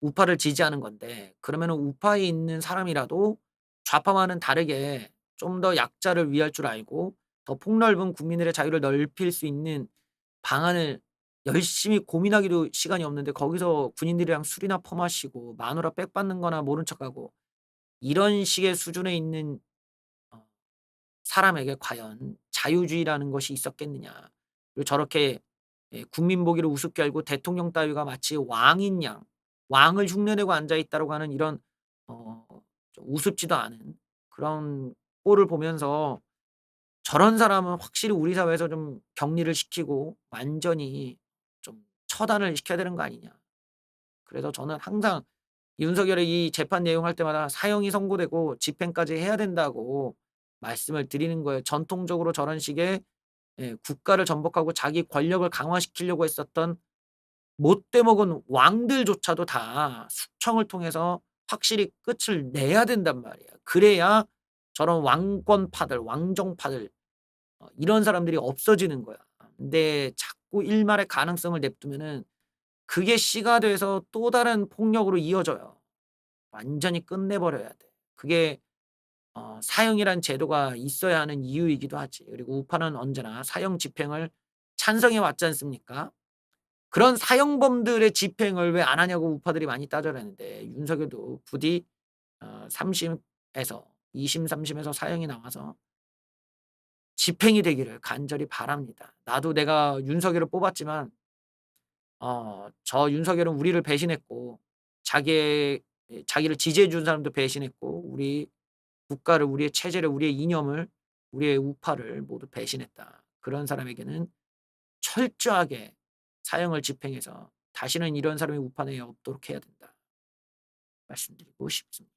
우파를 지지하는 건데 그러면은 우파에 있는 사람이라도 좌파와는 다르게 좀 더 약자를 위할 줄 알고 더 폭넓은 국민들의 자유를 넓힐 수 있는 방안을 열심히 고민하기도 시간이 없는데 거기서 군인들이랑 술이나 퍼마시고 마누라 백 받는 거나 모른 척하고 이런 식의 수준에 있는 어 사람에게 과연 자유주의라는 것이 있었겠느냐. 그리고 저렇게 국민 보기를 우습게 알고 대통령 따위가 마치 왕인 양 왕을 흉내내고 앉아 있다라고 하는 이런 어 좀 우습지도 않은 그런 꼴을 보면서 '저런 사람은 확실히 우리 사회에서 좀 격리를 시키고 완전히 좀 처단을 시켜야 되는 거 아니냐.' 그래서 저는 항상 윤석열의 이 재판 내용 할 때마다 사형이 선고되고 집행까지 해야 된다고 말씀을 드리는 거예요. 전통적으로 저런 식의 국가를 전복하고 자기 권력을 강화시키려고 했었던 못돼 먹은 왕들조차도 다 숙청을 통해서 확실히 끝을 내야 된단 말이에요. 그래야 저런 왕권파들, 왕정파들 이런 사람들이 없어지는 거야. 근데 자꾸 일말의 가능성을 냅두면은 그게 씨가 돼서 또 다른 폭력으로 이어져요. 완전히 끝내버려야 돼. 그게 사형이란 제도가 있어야 하는 이유이기도 하지. 그리고 우파는 언제나 사형 집행을 찬성해 왔지 않습니까? 그런 사형범들의 집행을 왜 안 하냐고 우파들이 많이 따져대는데 윤석열도 부디 3 심에서 2 심, 3 심에서 사형이 나와서 집행이 되기를 간절히 바랍니다. 나도 내가 윤석열을 뽑았지만 저 윤석열은 우리를 배신했고 자기의 자기를 지지해 준 사람도 배신했고 우리 국가를, 우리의 체제를, 우리의 이념을, 우리의 우파를 모두 배신했다. 그런 사람에게는 철저하게 사형을 집행해서 다시는 이런 사람이 우파 내에 없도록 해야 된다. 말씀드리고 싶습니다.